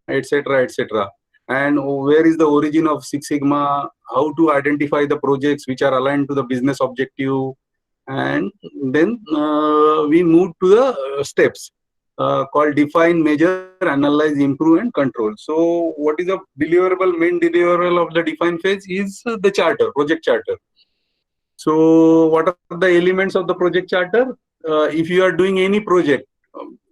etc., etc. And where is the origin of Six Sigma, how to identify the projects which are aligned to the business objective, and then we move to the steps called define, measure, analyze, improve, and control. So what is the deliverable, main deliverable of the define phase is the charter, project charter. So what are the elements of the project charter? If you are doing any project,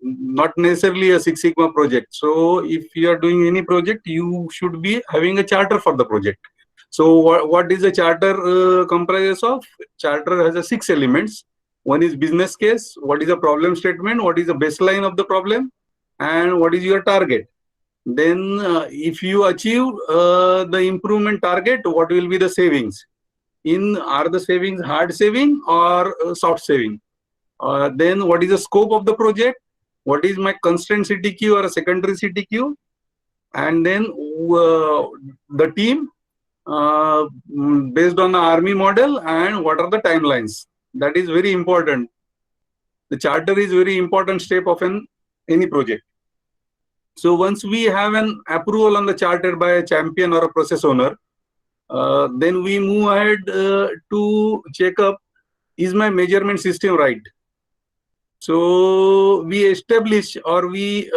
not necessarily a Six Sigma project. So if you are doing any project, you should be having a charter for the project. So what is the charter comprises of? Charter has a 6 elements. One is business case. What is the problem statement? What is the baseline of the problem? And what is your target? Then if you achieve the improvement target, what will be the savings? Are the savings hard saving or soft saving? Then what is the scope of the project? What is my constraint CTQ or a secondary CTQ? And then the team based on the army model, and what are the timelines? That is very important. The charter is very important step of any project. So once we have an approval on the charter by a champion or a process owner, then we move ahead to check up, is my measurement system right? So we establish, or we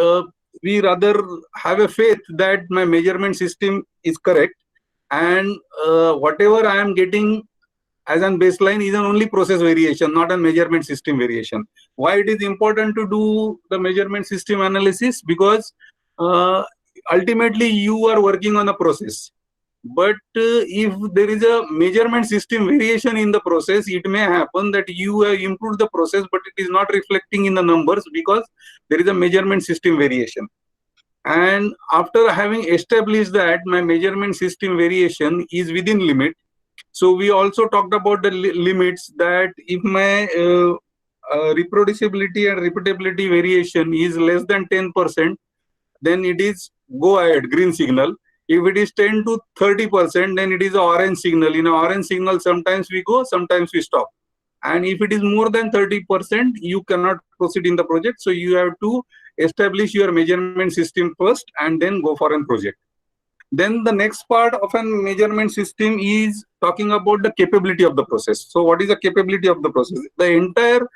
rather have a faith that my measurement system is correct, and whatever I am getting as an baseline is an only process variation, not a measurement system variation. Why it is important to do the measurement system analysis? Because ultimately you are working on a process. But if there is a measurement system variation in the process, it may happen that you have improved the process, but it is not reflecting in the numbers because there is a measurement system variation. And after having established that my measurement system variation is within limit, so we also talked about the limits, that if my reproducibility and repeatability variation is less than 10%, then it is go ahead, green signal. If it is 10 to 30%, then it is an orange signal. In an orange signal, sometimes we go, sometimes we stop. And if it is more than 30%, you cannot proceed in the project. So you have to establish your measurement system first and then go for a project. Then the next part of a measurement system is talking about the capability of the process. So what is the capability of the process? The entire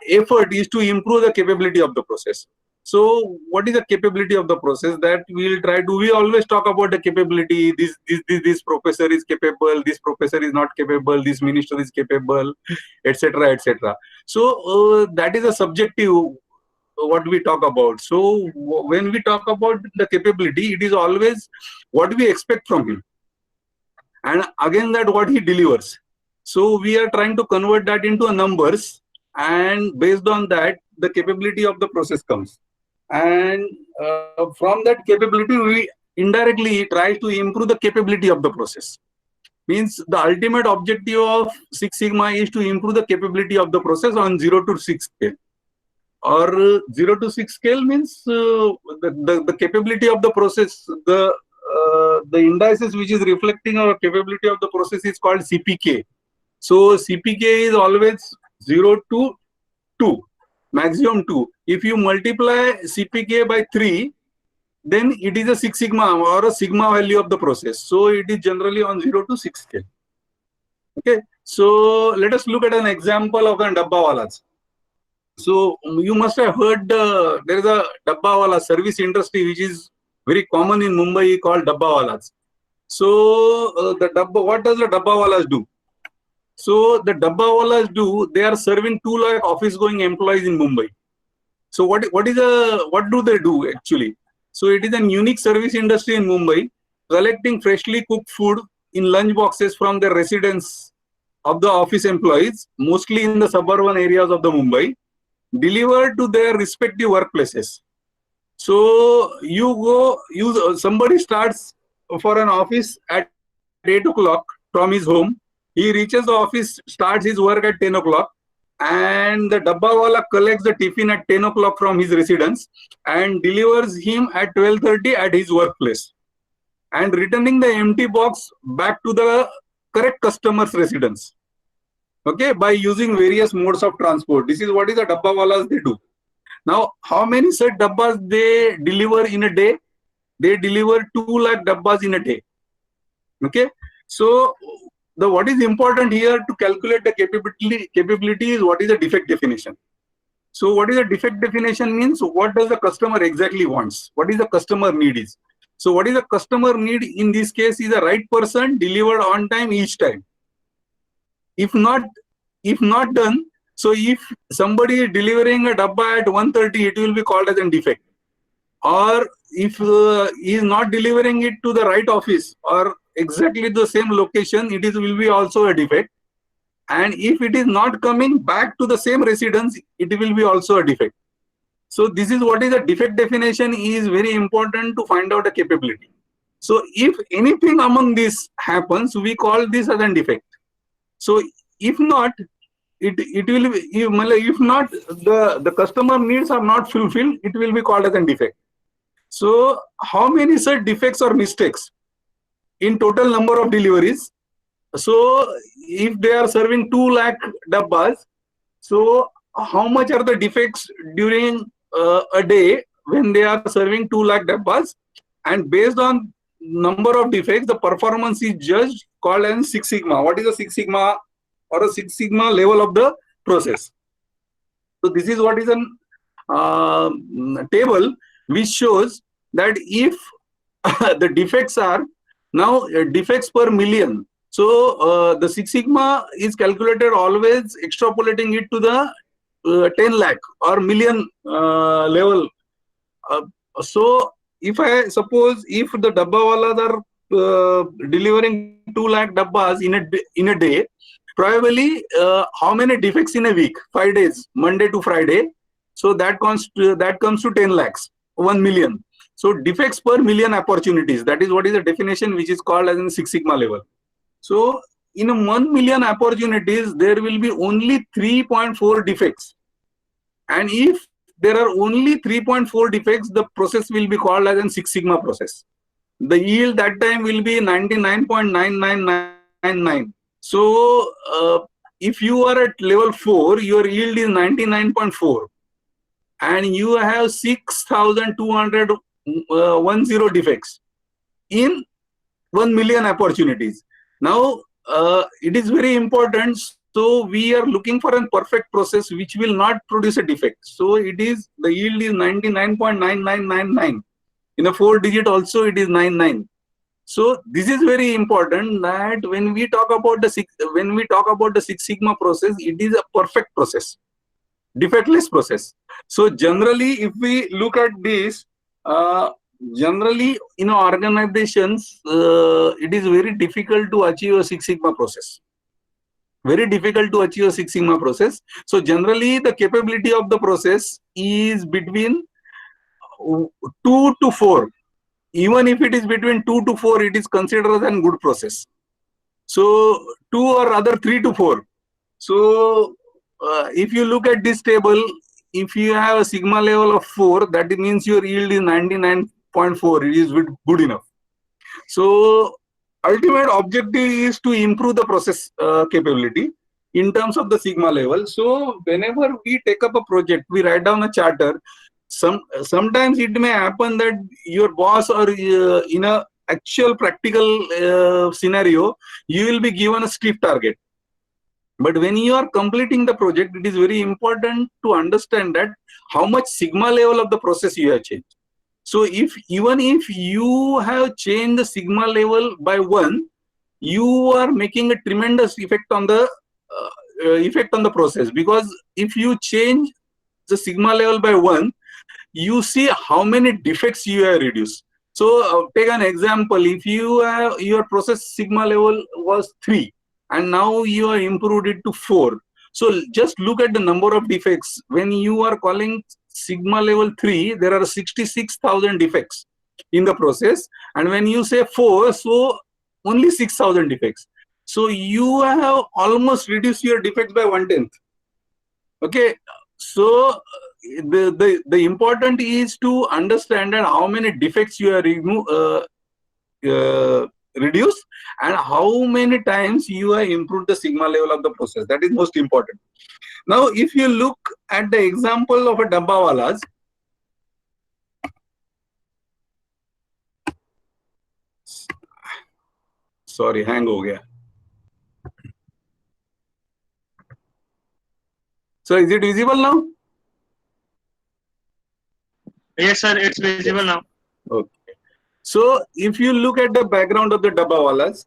effort is to improve the capability of the process. So what is the capability of the process? That we will try to, we always talk about the capability. This professor is capable, this professor is not capable, this minister is capable, etc., etc. So that is a subjective what we talk about. So when we talk about the capability, it is always what we expect from him, and again that what he delivers. So we are trying to convert that into a numbers, and based on that the capability of the process comes. And from that capability, we indirectly try to improve the capability of the process. Means the ultimate objective of Six Sigma is to improve the capability of the process on 0 to 6 scale. Or 0 to 6 scale means the capability of the process, the indices which is reflecting our capability of the process is called CPK. So CPK is always 0 to 2, maximum 2. If you multiply CPK by 3, then it is a Six Sigma or a sigma value of the process. So it is generally on 0 to 6 scale. Okay, so let us look at an example of the Dabbawalas. So you must have heard there is a Dabbawala service industry which is very common in Mumbai called Dabbawalas. So what does the Dabbawalas do? So the Dabbawalas do, they are serving 2 lakh office going employees in Mumbai. So what do they do actually? So it is a unique service industry in Mumbai, collecting freshly cooked food in lunch boxes from the residents of the office employees, mostly in the suburban areas of the Mumbai, delivered to their respective workplaces. So somebody starts for an office at 8 o'clock from his home. He reaches the office, starts his work at 10 o'clock, and the Dabbawala collects the tiffin at 10 o'clock from his residence and delivers him at 12:30 at his workplace, and returning the empty box back to the correct customer's residence. Okay, by using various modes of transport. This is what is the Dabbawalas they do. Now, how many such dabbas they deliver in a day? they deliver 2 lakh dabbas in a day. Okay, so what is important here to calculate the capability is what is the defect definition. So what is a defect definition means what does the customer exactly wants? What is the customer need is? So what is the customer need in this case is the right person delivered on time each time. If not done, so if somebody is delivering a dabba at 1:30, it will be called as a defect. Or if he is not delivering it to the right office or exactly the same location, will be also a defect. And if it is not coming back to the same residence, it will be also a defect. So this is what is a defect definition is very important to find out a capability. So if anything among this happens, we call this as a defect. So if not, it will be, if not the customer needs are not fulfilled, it will be called as a defect. So how many such defects or mistakes in total number of deliveries? So if they are serving 2 lakh dabbas, so how much are the defects during a day when they are serving 2 lakh dabbas? And based on number of defects, the performance is judged called as Six Sigma. What is a Six Sigma or a Six Sigma level of the process? So this is what is a table which shows that if the defects are now defects per million. So the Six Sigma is calculated always extrapolating it to the 10 lakh or million level. So if I suppose if the dabbawalas are delivering 2 lakh dabbas in a day, probably how many defects in a week? 5 days, Monday to Friday. So that comes to 10 lakhs, 1 million. So defects per million opportunities. That is what is the definition which is called as in Six Sigma level. So in a 1 million opportunities, there will be only 3.4 defects. And if there are only 3.4 defects, the process will be called as a Six Sigma process. The yield that time will be 99.9999. So if you are at level 4, your yield is 99.4. And you have 6,210 defects in 1 million opportunities. Now, it is very important. So we are looking for a perfect process which will not produce a defect. So it is the yield is 99.9999. In a 4-digit also it is 99. So this is very important that when we talk about the Six Sigma process, it is a perfect process, defectless process. So generally, if we look at this, generally in organizations, it is very difficult to achieve a Six Sigma process. Very difficult to achieve a Six Sigma process. So generally, the capability of the process is between 2 to 4. Even if it is between 2 to 4, it is considered as a good process. So 2 or rather 3 to 4. So if you look at this table, if you have a sigma level of 4, that means your yield is 99.4. It is good enough. So ultimate objective is to improve the process capability in terms of the sigma level. So whenever we take up a project, we write down a charter. Sometimes it may happen that your boss or in a actual practical scenario, you will be given a strict target. But when you are completing the project, it is very important to understand that how much sigma level of the process you have changed. So even if you have changed the sigma level by 1, you are making a tremendous effect on the process, because if you change the sigma level by 1, you see how many defects you have reduced. So take an example. If you have your process sigma level was 3 and now you have improved it to 4. So just look at the number of defects. When you are calling sigma level 3, there are 66,000 defects in the process. And when you say 4, so only 6,000 defects. So you have almost reduced your defects by 1/10. Okay. So the important is to understand that how many defects you have reduced and how many times you have improved the sigma level of the process. That is most important. Now, if you look at the example of a dabbawalas, Sorry, hang ho gaya. So is it visible now? Yes, sir, it's visible now. Okay. So if you look at the background of the Dabbawalas,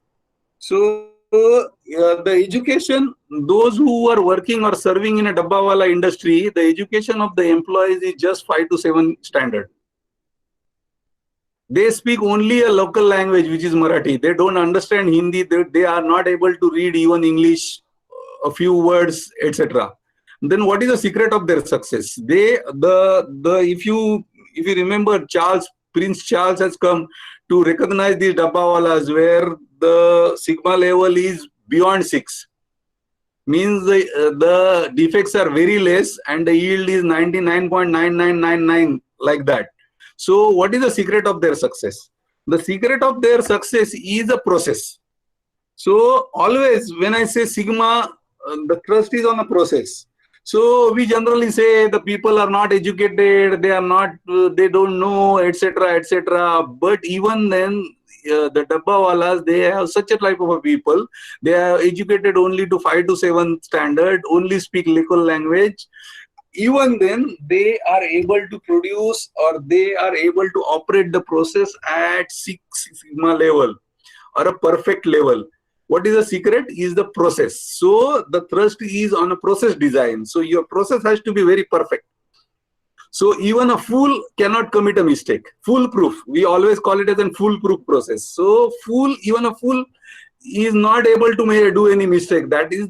so the education, those who are working or serving in a Dabbawala industry, the education of the employees is just 5 to 7 standard. They speak only a local language, which is Marathi. They don't understand Hindi. They are not able to read even English, a few words, etc. Then what is the secret of their success? If you remember, Prince Charles has come to recognize these Dabbawalas where the sigma level is beyond 6. Means the defects are very less and the yield is 99.9999, like that. So what is the secret of their success? The secret of their success is a process. So always when I say sigma, the trust is on a process. So we generally say the people are not educated, they are not, they don't know, etc., etc. But even then, the Dabbawalas, they have such a type of a people. They are educated only to 5 to 7 standard, only speak local language. Even then, they are able to produce, or they are able to operate the process at 6 sigma level or a perfect level. What is the secret? Is the process. So the thrust is on a process design. So your process has to be very perfect. So even a fool cannot commit a mistake. Foolproof. We always call it as a foolproof process. So even a fool is not able to do any mistake. That is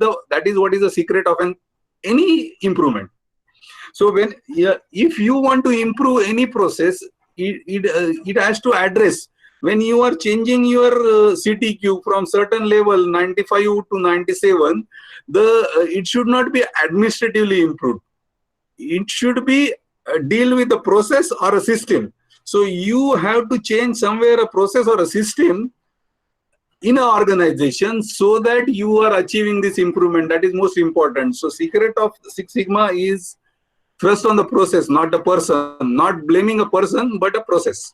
what is the secret of any improvement. So if you want to improve any process, it has to address. When you are changing your CTQ from certain level 95 to 97, it should not be administratively improved. It should be deal with the process or a system. So you have to change somewhere a process or a system in an organization so that you are achieving this improvement. That is most important. So secret of Six Sigma is thrust on the process, not the person. Not blaming a person, but a process.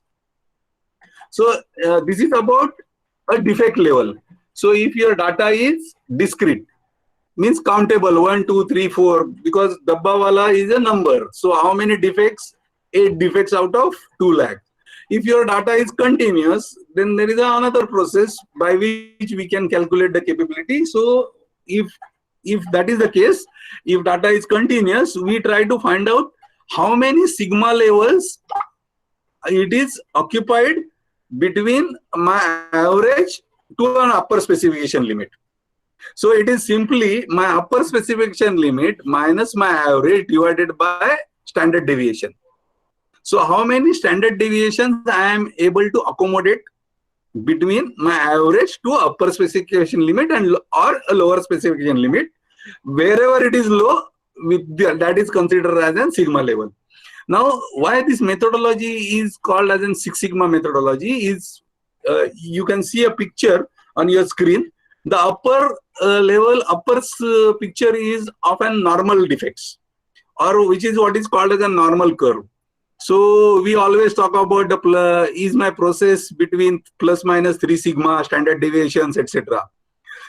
So this is about a defect level. So if your data is discrete, means countable 1, 2, 3, 4, because Dabbawala is a number. So how many defects? 8 defects out of 2 lakh. If your data is continuous, then there is another process by which we can calculate the capability. So if that is the case, if data is continuous, we try to find out how many sigma levels it is occupied between my average to an upper specification limit. So it is simply my upper specification limit minus my average divided by standard deviation. So how many standard deviations I am able to accommodate between my average to upper specification limit or a lower specification limit. Wherever it is low, that is considered as a sigma level. Now, why this methodology is called as a Six Sigma methodology is, you can see a picture on your screen. The upper picture is of a normal defects, or which is what is called as a normal curve. So we always talk about is my process between plus minus 3 sigma, standard deviations, etc.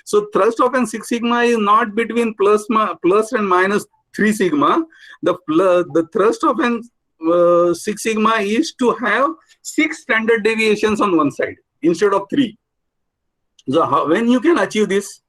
So thrust of an Six Sigma is not between plus and minus 3 sigma. The thrust of an Six Sigma is to have 6 standard deviations on one side instead of 3. So when you can achieve this?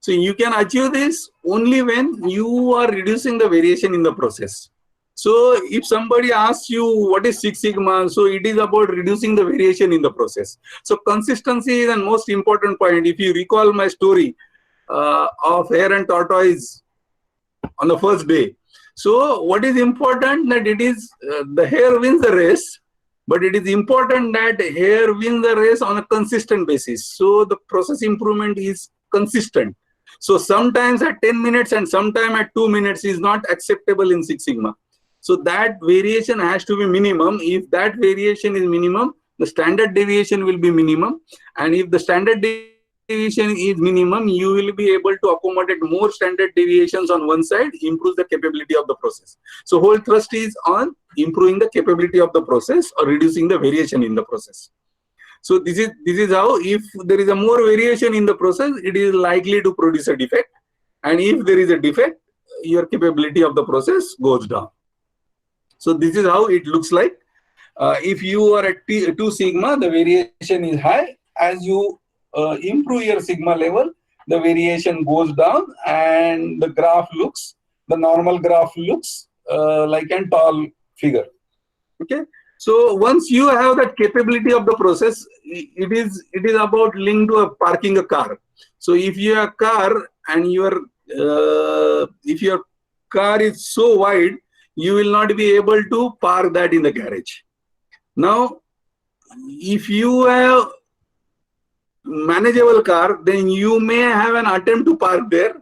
So you can achieve this only when you are reducing the variation in the process. So if somebody asks you what is Six Sigma, so it is about reducing the variation in the process. So consistency is the most important point. If you recall my story of hare and tortoise on the first day. So what is important that it is the hare wins the race, but it is important that hare wins the race on a consistent basis. So the process improvement is consistent. So sometimes at 10 minutes and sometimes at 2 minutes is not acceptable in Six Sigma. So that variation has to be minimum. If that variation is minimum, the standard deviation will be minimum. And if the standard deviation is minimum, you will be able to accommodate more standard deviations on one side, improve the capability of the process. So whole thrust is on improving the capability of the process or reducing the variation in the process. So this is how, if there is a more variation in the process, it is likely to produce a defect, and if there is a defect, your capability of the process goes down. So this is how it looks like. If you are at 2 sigma, the variation is high. As you improve your sigma level, the variation goes down, and the normal graph looks like a tall figure. Okay. So once you have that capability of the process, it is about linked to parking a car. So if you have a car and if your car is so wide, you will not be able to park that in the garage. Now, if you have manageable car, then you may have an attempt to park there.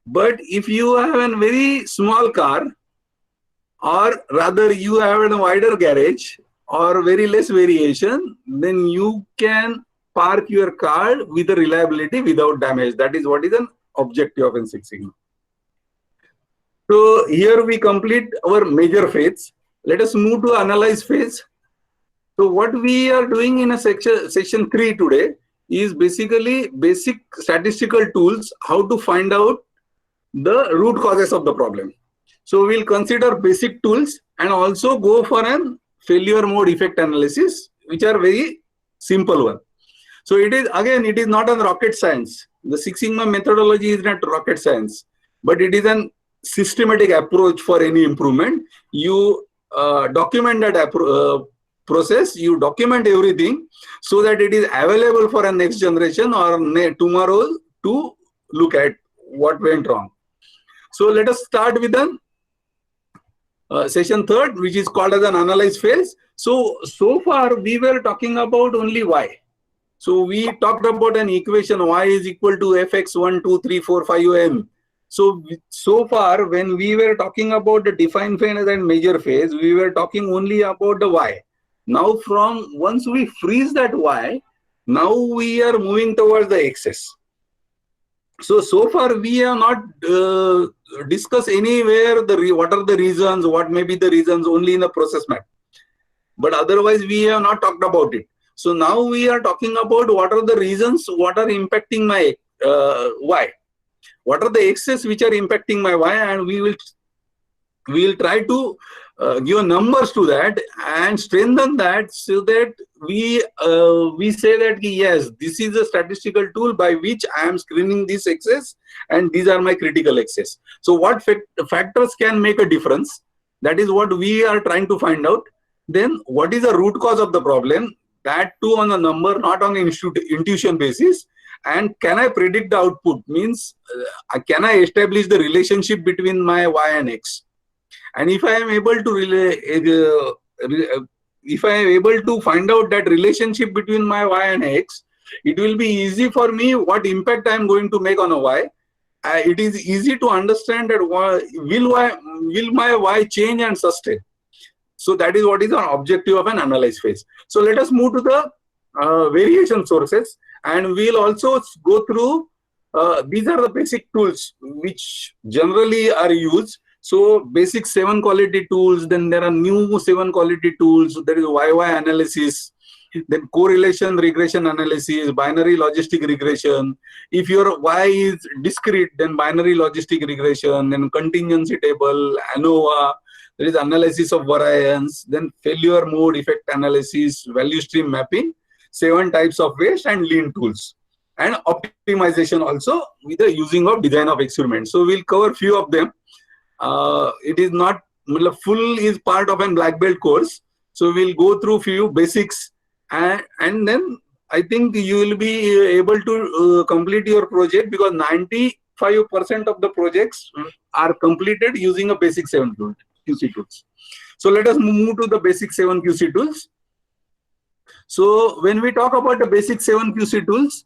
But if you have a very small car, or rather you have a wider garage or very less variation, then you can park your car with a reliability without damage. That is what is an objective of Six Sigma. So here we complete our major phase. Let us move to analyze phase. So what we are doing in a session 3 today is basically basic statistical tools, how to find out the root causes of the problem. So we'll consider basic tools and also go for an failure mode effect analysis, which are very simple one. So it is not a rocket science. The Six Sigma methodology is not rocket science, but it is an systematic approach for any improvement. You document that process, you document everything so that it is available for a next generation or tomorrow to look at what went wrong. So let us start with an session 3rd, which is called as an analyze phase. So far we were talking about only y. So we talked about an equation y is equal to fx 1, 2, 3, 4, 5 m. So far when we were talking about the define phase and measure phase, we were talking only about the y. Now once we freeze that y, now we are moving towards the x's. So far we have not discussed anywhere what are the reasons, what may be the reasons, only in the process map. But otherwise we have not talked about it. So now we are talking about what are the reasons, what are impacting my y. What are the x's which are impacting my y, and we will try to give numbers to that and strengthen that, so that we say that yes, this is a statistical tool by which I am screening these x's and these are my critical x's. So what factors can make a difference? That is what we are trying to find out. Then what is the root cause of the problem? That too on a number, not on an intuition basis. And can I predict the output? Means can I establish the relationship between my y and x? And if I am able to find out that relationship between my y and x, it will be easy for me what impact I am going to make on a y. It is easy to understand that will my y change and sustain. So that is what is an objective of an analyze phase. So let us move to the variation sources, and we'll also go through these are the basic tools which generally are used. So basic 7 quality tools, then there are new 7 quality tools. There is YY analysis, then correlation regression analysis, binary logistic regression. If your Y is discrete, then binary logistic regression, then contingency table, ANOVA. There is analysis of variance, then failure mode effect analysis, value stream mapping, 7 types of waste, and lean tools, and optimization also with the using of design of experiments. So we'll cover few of them. It is not full is part of a black belt course. So we'll go through few basics, and then I think you will be able to complete your project, because 95% of the projects are completed using a basic 7 QC tools. So let us move to the basic 7 QC tools. So when we talk about the basic 7 QC tools,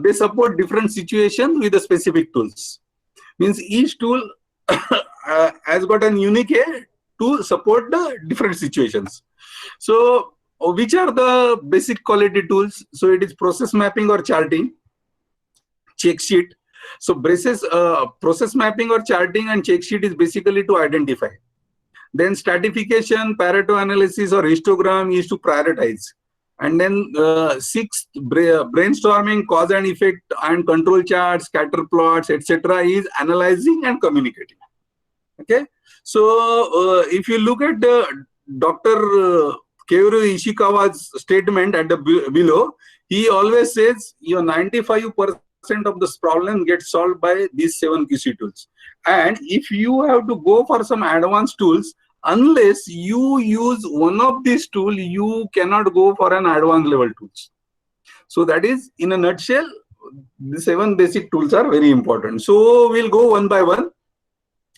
they support different situations with the specific tools. Means each tool has got a unique way to support the different situations. So which are the basic quality tools? So it is process mapping or charting, check sheet. So process mapping or charting and check sheet is basically to identify. Then stratification, Pareto analysis or histogram is to prioritize. And then sixth, brainstorming cause and effect and control charts, scatter plots, etc. is analyzing and communicating. Okay. So if you look at Dr. Keiro Ishikawa's statement at the below, he always says your 95% of this problem gets solved by these 7 QC tools. And if you have to go for some advanced tools, unless you use one of these tools, you cannot go for an advanced level tools. So that is, in a nutshell, the 7 basic tools are very important. So we'll go one by one.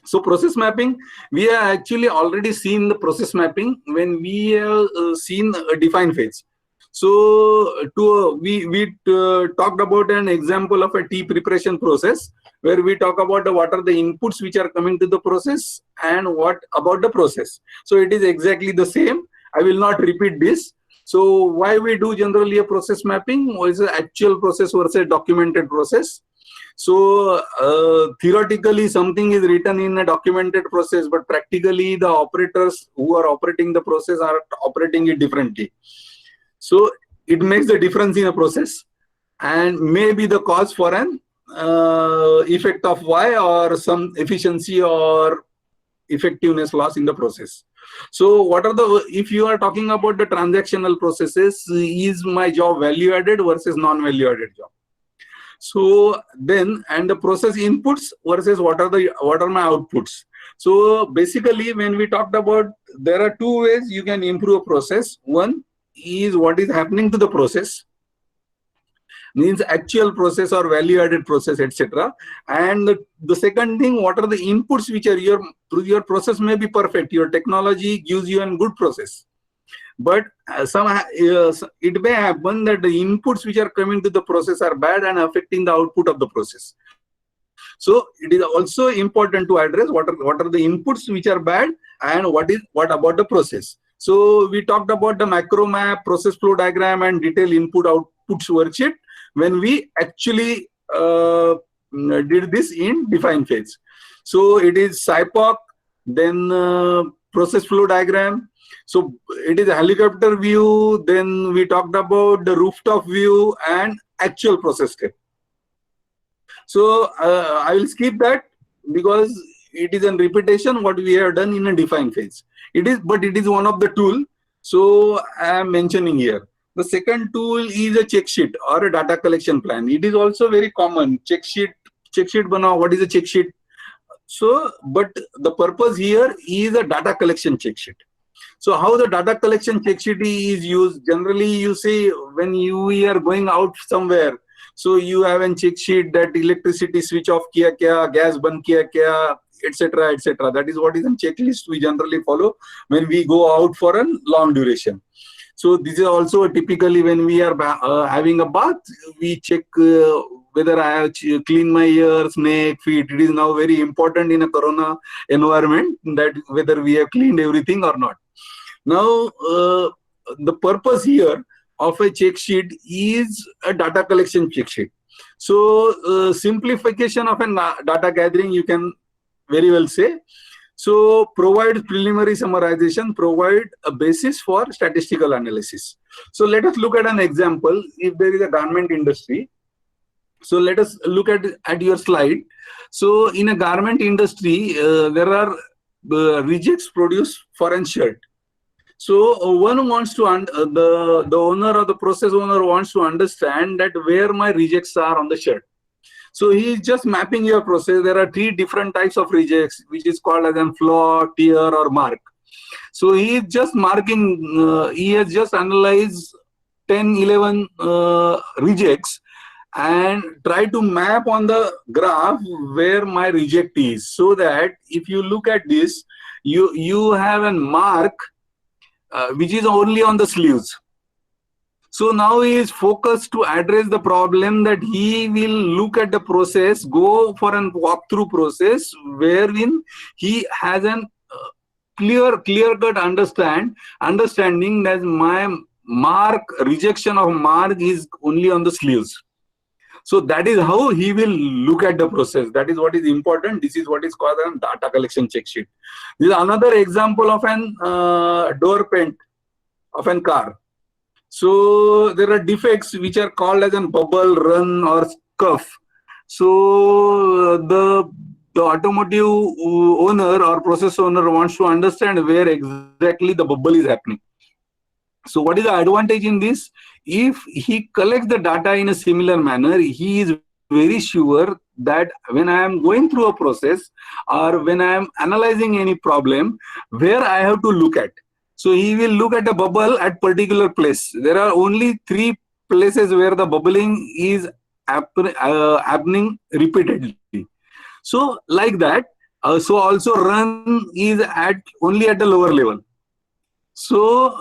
So process mapping, we have actually already seen the process mapping when we have seen a define phase. So we talked about an example of a tea preparation process, where we talk about what are the inputs which are coming to the process and what about the process. So it is exactly the same. I will not repeat this. So why we do generally a process mapping? What is the actual process versus documented process? So theoretically, something is written in a documented process, but practically the operators who are operating the process are operating it differently. So it makes the difference in a process and may be the cause for an effect of Y or some efficiency or effectiveness loss in the process. So what are the, if you are talking about the transactional processes, is my job value added versus non-value added job? So then, and the process inputs versus what are my outputs? So basically, when we talked about, there are 2 ways you can improve a process. One is what is happening to the process, means actual process or value added process, etc. And the second thing, what are the inputs which are your process may be perfect, your technology gives you a good process, but it may happen that the inputs which are coming to the process are bad and affecting the output of the process. So it is also important to address what are the inputs which are bad and what about the process. So we talked about the macro map, process flow diagram, and detailed input outputs worksheet when we actually did this in define phase. So it is SIPOC, then process flow diagram. So it is a helicopter view, then we talked about the rooftop view and actual process step. So I will skip that because it is a repetition what we have done in a define phase. But it is one of the tool. So I am mentioning here. The second tool is a check sheet or a data collection plan. It is also very common. Check sheet banao. What is a check sheet? So, but the purpose here is a data collection check sheet. So how the data collection check sheet is used? Generally, you say when you are going out somewhere, so you have a check sheet that electricity switch off kiya kya, gas ban kiya kya, etc., etc. That is what is a checklist we generally follow when we go out for a long duration. So this is also typically when we are having a bath, we check whether I have cleaned my ears, neck, feet. It is now very important in a corona environment that whether we have cleaned everything or not. Now, the purpose here of a check sheet is a data collection check sheet. So simplification of a data gathering, you can very well say. So provide preliminary summarization, provide a basis for statistical analysis. So let us look at an example. If there is a garment industry, so let us look at your slide. So in a garment industry, there are rejects produced for a shirt. So one wants to, the owner or the process owner wants to understand that where my rejects are on the shirt. So he is just mapping your process. There are 3 different types of rejects, which is called as a flaw, tear, or mark. So he is just marking, he has just analyzed 10, 11 rejects and try to map on the graph where my reject is. So that if you look at this, you have a mark which is only on the sleeves. So now he is focused to address the problem that he will look at the process, go for a walkthrough process wherein he has a clear-cut understanding that my rejection of mark is only on the sleeves. So that is how he will look at the process. That is what is important. This is what is called a data collection check sheet. This is another example of an door paint of a car. So there are defects which are called as a bubble, run, or scuff. So the automotive owner or process owner wants to understand where exactly the bubble is happening. So what is the advantage in this? If he collects the data in a similar manner, he is very sure that when I am going through a process or when I am analyzing any problem, where I have to look at. So he will look at a bubble at particular place. There are only 3 places where the bubbling is happening repeatedly. So like that, so also run is at only at the lower level. So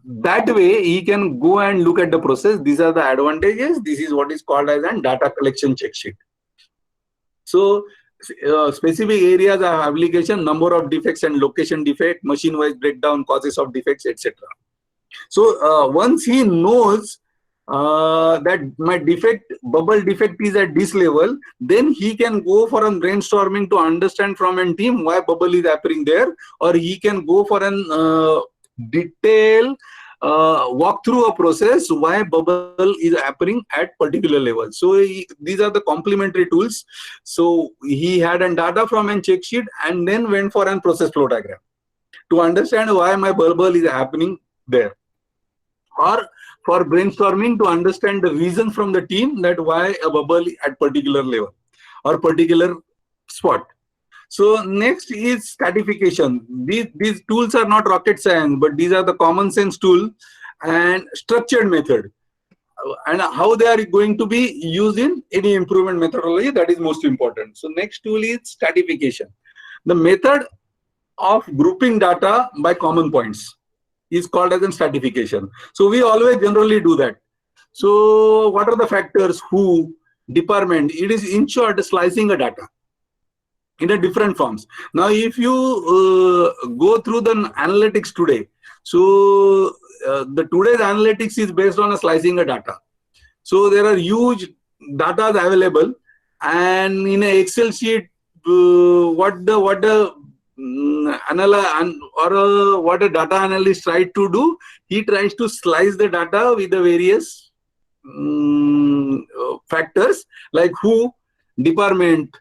that way he can go and look at the process. These are the advantages. This is what is called as a data collection check sheet. So specific areas of application, number of defects and location defect, machine-wise breakdown, causes of defects, etc. So once he knows that my bubble defect is at this level, then he can go for a brainstorming to understand from a team why bubble is appearing there, or he can go for an detail walk through a process why bubble is appearing at particular level. So these are the complementary tools. So he had a data from a check sheet and then went for a process flow diagram to understand why my bubble is happening there, or for brainstorming to understand the reason from the team that why a bubble at particular level or particular spot. So next is stratification. These tools are not rocket science, but these are the common sense tool and structured method, and how they are going to be used in any improvement methodology, that is most important. So next tool is stratification. The method of grouping data by common points is called as a stratification. So we always generally do that. So what are the factors, who, department? It is in short slicing a data in a different forms. Now if you go through the analytics today, so the today's analytics is based on a slicing a data. So there are huge data available, and in an Excel sheet, what a data analyst tried to do, he tries to slice the data with the various factors like who, department,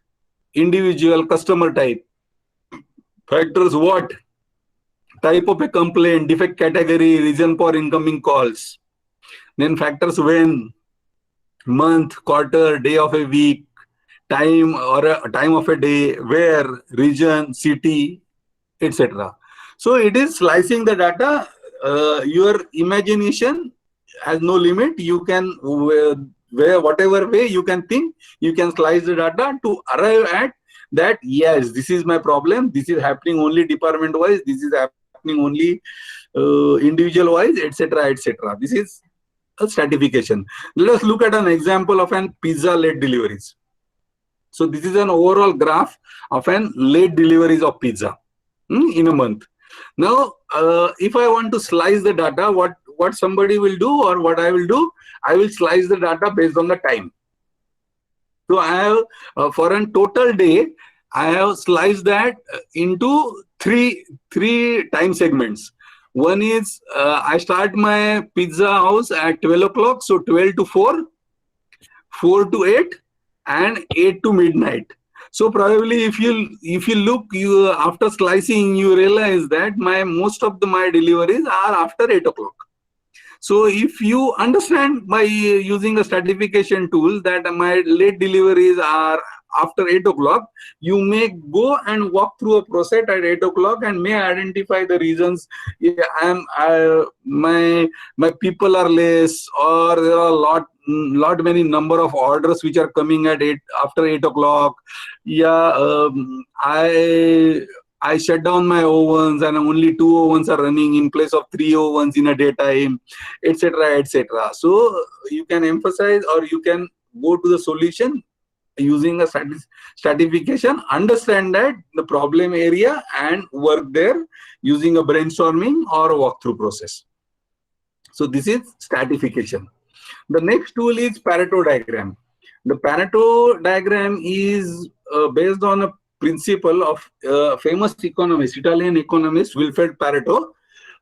individual, customer type, factors what, type of a complaint, defect category, reason for incoming calls, then factors when, month, quarter, day of a week, time or a time of a day, where, region, city, etc. So it is slicing the data. Your imagination has no limit. You can, whatever way you can think, you can slice the data to arrive at that, yes, this is my problem, this is happening only department wise, this is happening only individual wise, etc., etc. This is a stratification. Let us look at an example of an pizza late deliveries. So this is an overall graph of an late deliveries of pizza in a month. Now, if I want to slice the data, what somebody will do or what I will do, I will slice the data based on the time. So I have for a total day, I have sliced that into three time segments. One is I start my pizza house at 12 o'clock, so 12 to 4, 4 to 8, and 8 to midnight. So probably if you look, after slicing, you realize that most of my deliveries are after 8 o'clock. So if you understand by using a stratification tool that my late deliveries are after 8 o'clock, you may go and walk through a process at 8 o'clock and may identify the reasons. My people are less, or there are many number of orders which are coming at after 8 o'clock. Yeah, I shut down my ovens and only 2 ovens are running in place of 3 ovens in a daytime, etc., etc. So you can emphasize, or you can go to the solution using a stratification, understand that the problem area and work there using a brainstorming or a walkthrough process. So this is stratification. The next tool is Pareto diagram. The Pareto diagram is based on a principle of famous economist, Italian economist Wilfred Pareto,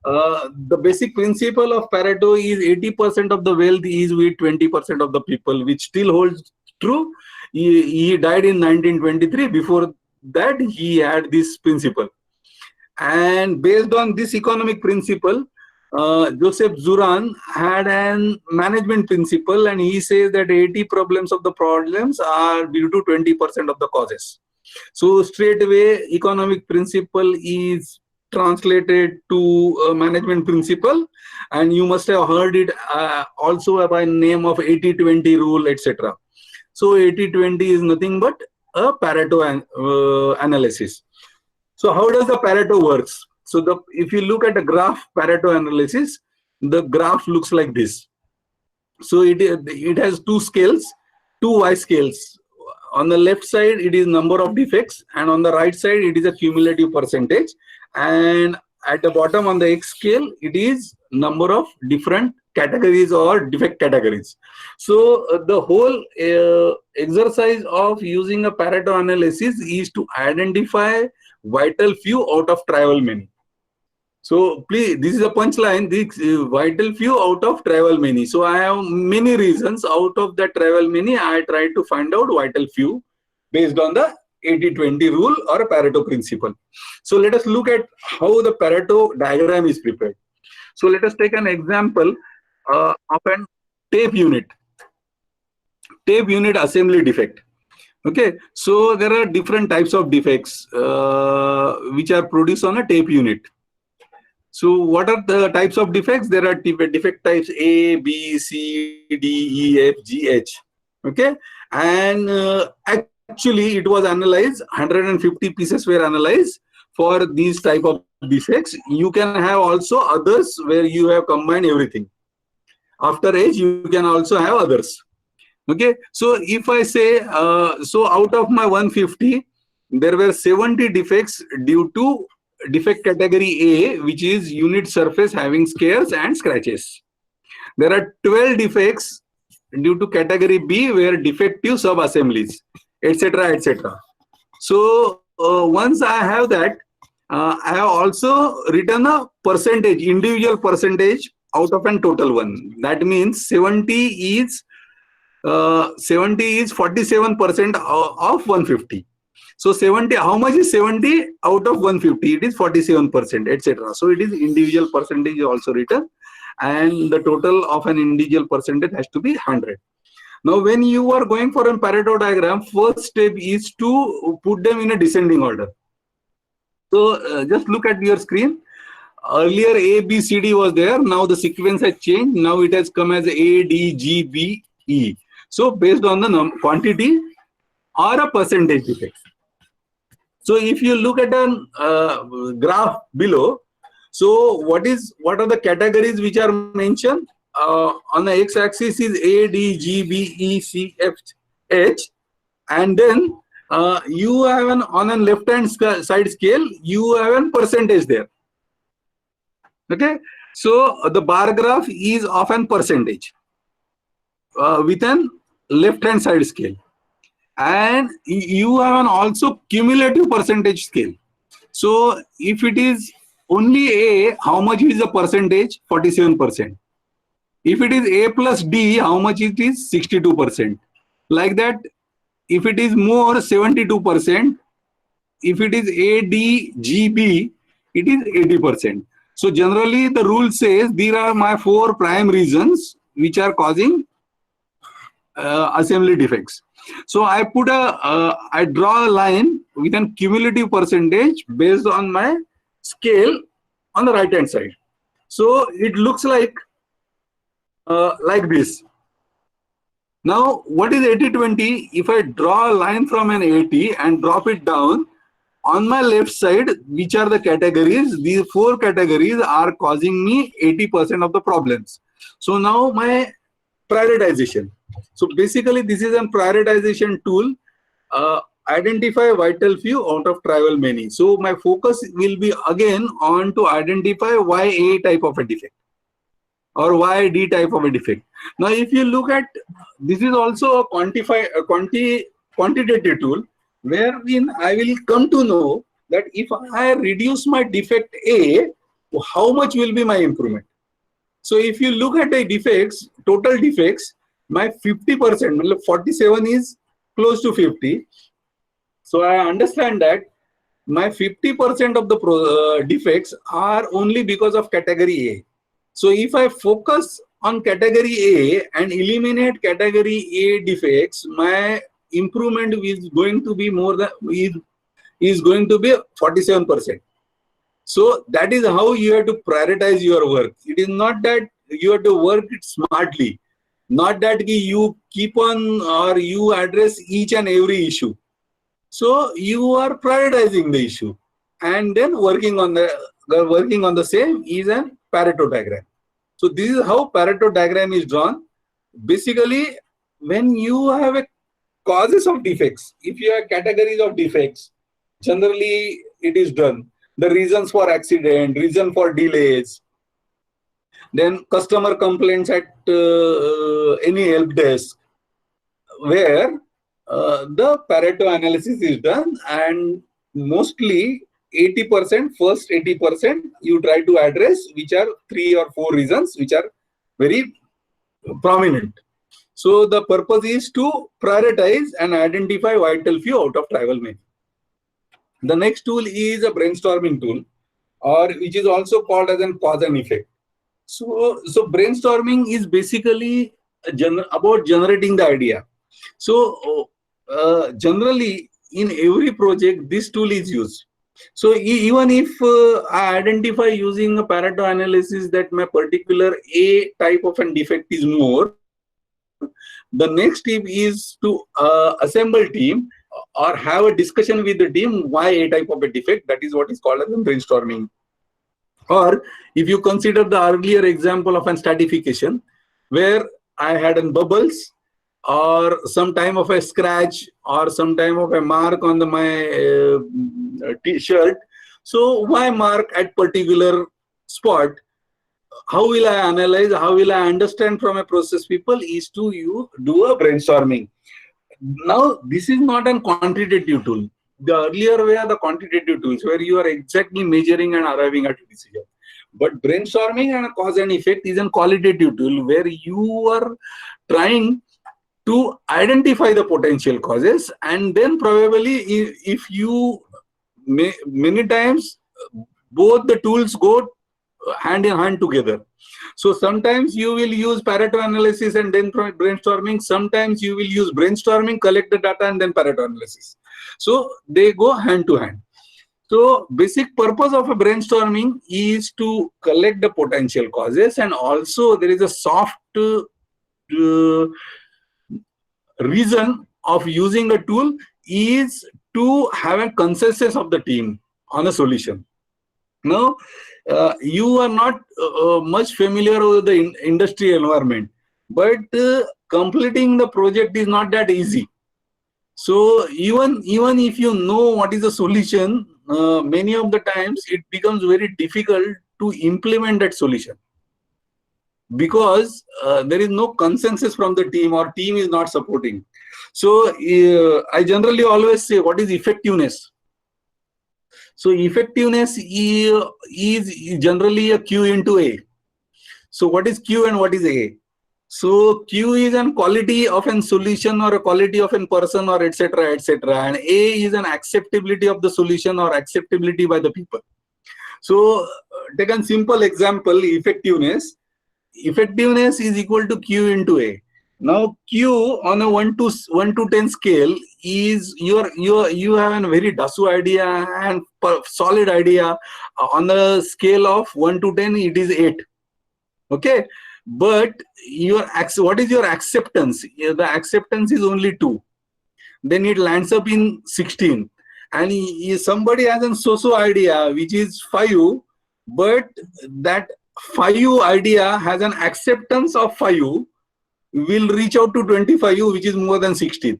the basic principle of Pareto is 80% of the wealth is with 20% of the people, which still holds true. He died in 1923. Before that, he had this principle. And based on this economic principle, Joseph Juran had an management principle, and he says that 80 problems of the problems are due to 20% of the causes. So straight away, economic principle is translated to management principle, and you must have heard it also by name of 80-20 rule, etc. So 80-20 is nothing but a Pareto analysis. So how does the Pareto works? So if you look at the graph Pareto analysis, the graph looks like this. So it has two scales, two Y scales. On the left side, it is number of defects, and on the right side, it is a cumulative percentage. And at the bottom on the X scale, it is number of different categories or defect categories. So the whole exercise of using a Pareto analysis is to identify vital few out of trivial many. So please, this is a punchline, this vital few out of trivial many. So I have many reasons. Out of that trivial many, I try to find out vital few based on the 80-20 rule or Pareto principle. So let us look at how the Pareto diagram is prepared. So let us take an example of an tape unit assembly defect. Okay, so there are different types of defects which are produced on a tape unit. So what are the types of defects? There are defect types A, B, C, D, E, F, G, H. Okay, and actually it was analyzed, 150 pieces were analyzed for these type of defects. You can have also others where you have combined everything. After H, you can also have others. Okay, so if I say, so out of my 150, there were 70 defects due to defect category A, which is unit surface having scares and scratches. There are 12 defects due to category B where defective sub-assemblies, etc., etc. So once I have that, I have also written a percentage, individual percentage out of a total one. That means 70 is 47% of 150. So 70, how much is 70 out of 150? It is 47%, etc. So it is individual percentage also written, and the total of an individual percentage has to be 100. Now, when you are going for a Pareto diagram, first step is to put them in a descending order. So just look at your screen. Earlier A, B, C, D was there. Now the sequence has changed. Now it has come as A, D, G, B, E. So based on the quantity or a percentage defect. So if you look at a graph below, so what are the categories which are mentioned? On the x-axis is A, D, G, B, E, C, F, H, and then you have on a left-hand side scale, you have a percentage there. Okay, so the bar graph is of an percentage with an left-hand side scale. And you have an also cumulative percentage scale. So if it is only A, how much is the percentage? 47%. If it is A plus D, how much it is? 62%. Like that, if it is more, 72%. If it is A, D, G, B, it is 80%. So generally the rule says these are my 4 prime reasons which are causing assembly defects. So I put I draw a line with a cumulative percentage based on my scale on the right hand side. So it looks like this. Now what is 80-20? If I draw a line from an 80 and drop it down, on my left side, which are the categories? These 4 categories are causing me 80% of the problems. So now my prioritization. So basically this is a prioritization tool. Identify vital few out of trivial many. So my focus will be again on to identify why A type of a defect or why D type of a defect. Now if you look at, this is also a quantitative tool, wherein I will come to know that if I reduce my defect A, how much will be my improvement? So if you look at the defects, total defects, my 50%, 47 is close to 50. So I understand that my 50% of the defects are only because of category A. So if I focus on category A and eliminate category A defects, my improvement is going to be more than is going to be 47%. So that is how you have to prioritize your work. It is not that you have to work it smartly, not that you keep on or you address each and every issue. So you are prioritizing the issue and then working on the same is a Pareto diagram. So this is how Pareto diagram is drawn. Basically, when you have a causes of defects, if you have categories of defects, generally it is done. The reasons for accident, reason for delays, then customer complaints at any help desk, where the Pareto analysis is done, and mostly 80%, first 80% you try to address, which are 3 or 4 reasons which are very prominent. So the purpose is to prioritize and identify vital few out of trivial many. The next tool is a brainstorming tool, or which is also called as a cause and effect. So brainstorming is basically about generating the idea. So generally in every project this tool is used. So even if I identify using a Pareto analysis that my particular A type of a defect is more, the next step is to assemble team or have a discussion with the team why A type of a defect. That is what is called as brainstorming. Or if you consider the earlier example of an stratification, where I had an bubbles or some time of a scratch or some time of a mark on my t-shirt. So why mark at particular spot? How will I analyze? How will I understand from a process people is to you do a brainstorming. Now this is not a quantitative tool. The earlier way are the quantitative tools where you are exactly measuring and arriving at a decision. But brainstorming and a cause and effect is a qualitative tool where you are trying to identify the potential causes, and then probably if you many times both the tools go hand in hand together. So sometimes you will use Pareto analysis and then brainstorming. Sometimes you will use brainstorming, collect the data, and then Pareto analysis. So they go hand to hand. So basic purpose of a brainstorming is to collect the potential causes, and also there is a soft reason of using a tool is to have a consensus of the team on a solution. Now, you are not much familiar with the industry environment, but completing the project is not that easy. So even if you know what is the solution, many of the times it becomes very difficult to implement that solution, because there is no consensus from the team or team is not supporting. So I generally always say, what is effectiveness? So effectiveness is generally a Q into A. So what is Q and what is A? So Q is an quality of a solution or a quality of a person or etc. etc. And A is an acceptability of the solution or acceptability by the people. So take a simple example, effectiveness. Effectiveness is equal to Q into A. Now Q on a 1 to 10 scale is you have a very dasu idea and solid idea. On the scale of 1 to 10 it is 8. Okay, but what is your acceptance? The acceptance is only 2. Then it lands up in 16. And somebody has a so-so idea which is 5, but that 5 idea has an acceptance of 5, will reach out to 25, which is more than 16.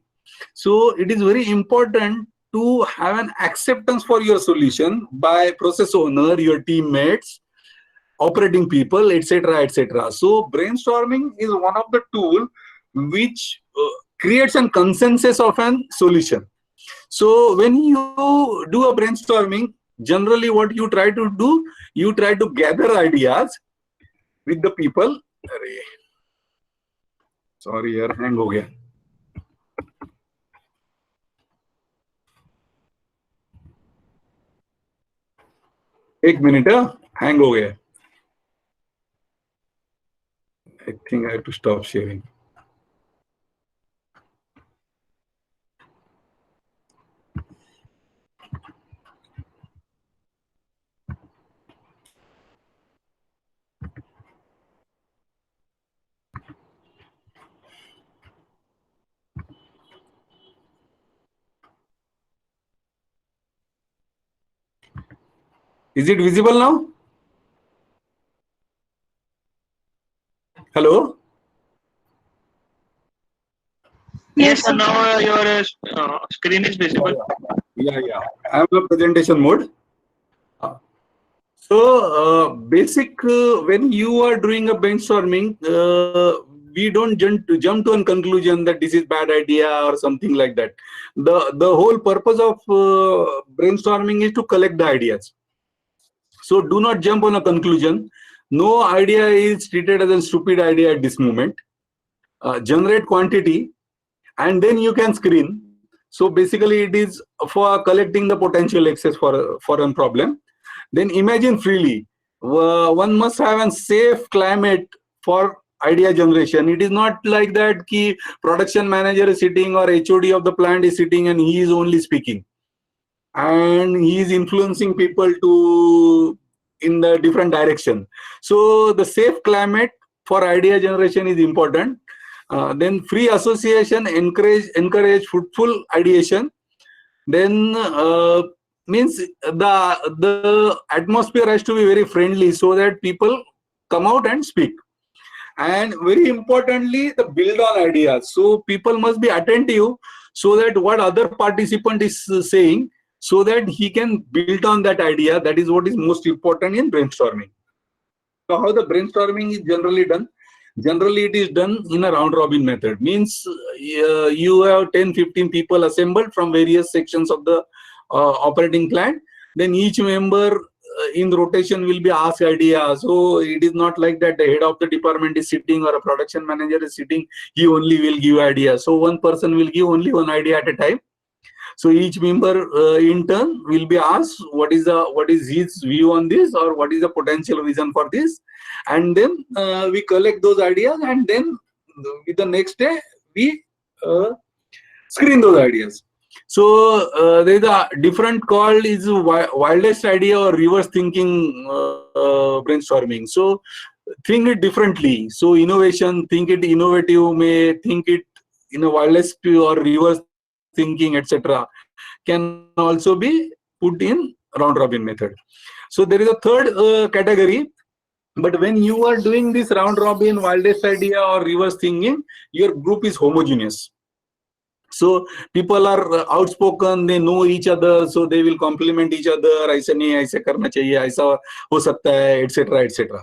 So it is very important to have an acceptance for your solution by process owner, your teammates, operating people, etc. etc. So brainstorming is one of the tools which creates a consensus of a solution. So when you do a brainstorming, generally what you try to do, you try to gather ideas with the people. अरे, sorry यार, hang हो गया. एक minute, hang हो गया. I think I have to stop sharing. Is it visible now? Hello? Yes, sir. Now your screen is visible. Yeah. I'm in presentation mode. So when you are doing a brainstorming, we don't jump to a conclusion that this is bad idea or something like that. The whole purpose of brainstorming is to collect the ideas. So do not jump on a conclusion. No idea is treated as a stupid idea at this moment. Generate quantity, and then you can screen. So basically it is for collecting the potential access for a problem. Then imagine freely. One must have a safe climate for idea generation. It is not like that ki production manager is sitting or HOD of the plant is sitting and he is only speaking and he is influencing people to in the different direction. So the safe climate for idea generation is important. Then free association, encourage fruitful ideation. Then means the atmosphere has to be very friendly so that people come out and speak. And very importantly, the build on ideas. So people must be attentive so that what other participant is saying, so that he can build on that idea. That is what is most important in brainstorming. So how the brainstorming is generally done? Generally, it is done in a round robin method. Means you have 10-15 people assembled from various sections of the operating plant. Then each member in rotation will be asked idea. So it is not like that the head of the department is sitting or a production manager is sitting. He only will give idea. So one person will give only one idea at a time. So each member in turn will be asked what is his view on this, or what is the potential reason for this, and then we collect those ideas, and then with the next day we screen those ideas. So there is a different called is wildest idea or reverse thinking brainstorming. So think it differently. So innovation, think it innovative, may think it in a wildest or reverse thinking, etc., can also be put in round robin method. So there is a third category. But when you are doing this round robin, wildest idea or reverse thinking, your group is homogeneous. So people are outspoken, they know each other, so they will complement each other. ऐसा नहीं, ऐसा करना चाहिए, ऐसा हो सकता है, etc., etc.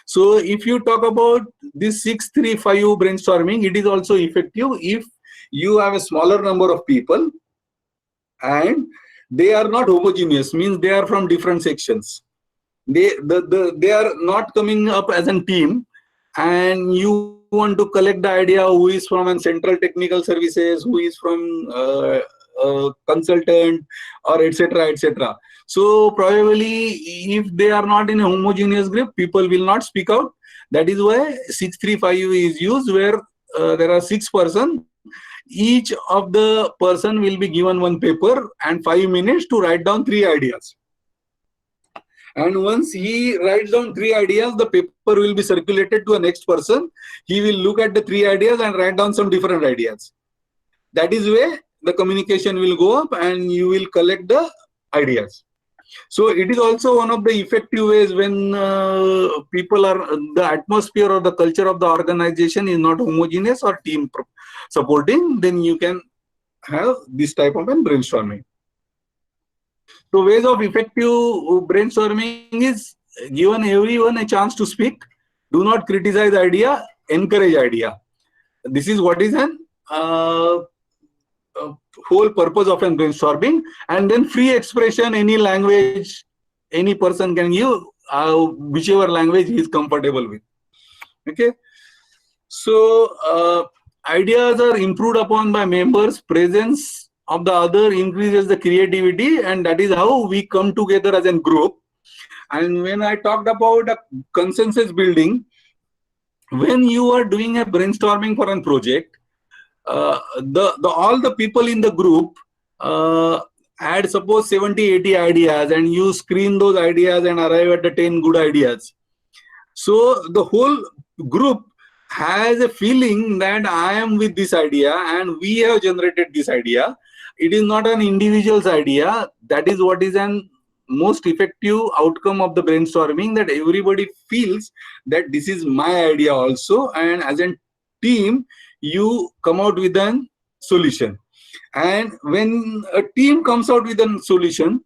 So if you talk about this 6-3-5 brainstorming, it is also effective if you have a smaller number of people and they are not homogeneous, means they are from different sections. They are not coming up as a team, and you want to collect the idea who is from a central technical services, who is from consultant, or etc., etc. So probably if they are not in a homogeneous group, people will not speak out. That is why 6-3-5 is used, where there are 6 persons. Each of the person will be given one paper and 5 minutes to write down 3 ideas. And once he writes down 3 ideas, the paper will be circulated to a next person. He will look at the 3 ideas and write down some different ideas. That is where the communication will go up and you will collect the ideas. So it is also one of the effective ways when people are, the atmosphere or the culture of the organization is not homogeneous or team supporting, then you can have this type of brainstorming. So ways of effective brainstorming is given everyone a chance to speak. Do not criticize idea, encourage idea. This is what is an whole purpose of an brainstorming. And then free expression, any language, any person can give whichever language he is comfortable with. Okay. So ideas are improved upon by members. Presence of the other increases the creativity, and that is how we come together as a group. And when I talked about a consensus building, when you are doing a brainstorming for a project, all the people in the group had suppose 70-80 ideas, and you screen those ideas and arrive at the 10 good ideas. So the whole group has a feeling that I am with this idea and we have generated this idea. It is not an individual's idea. That is what is an most effective outcome of the brainstorming, that everybody feels that this is my idea also, and as a team you come out with a solution. And when a team comes out with a solution,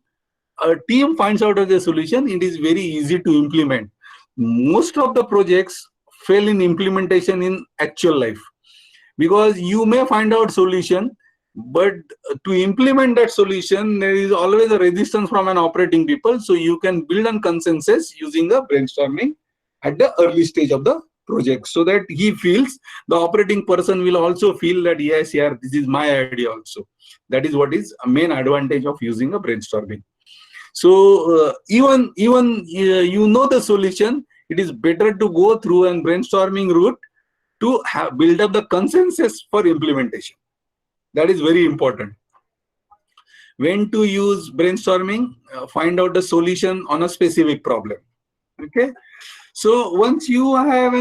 a team finds out the solution, it is very easy to implement. Most of the projects fail in implementation in actual life, because you may find out solution, but to implement that solution there is always a resistance from an operating people. So you can build a consensus using a brainstorming at the early stage of the project, so that he feels, the operating person will also feel that yes, yeah, this is my idea also. That is what is a main advantage of using a brainstorming. So even you know the solution, it is better to go through a brainstorming route to build up the consensus for implementation. That is very important. When to use brainstorming, find out the solution on a specific problem. Okay. So once you have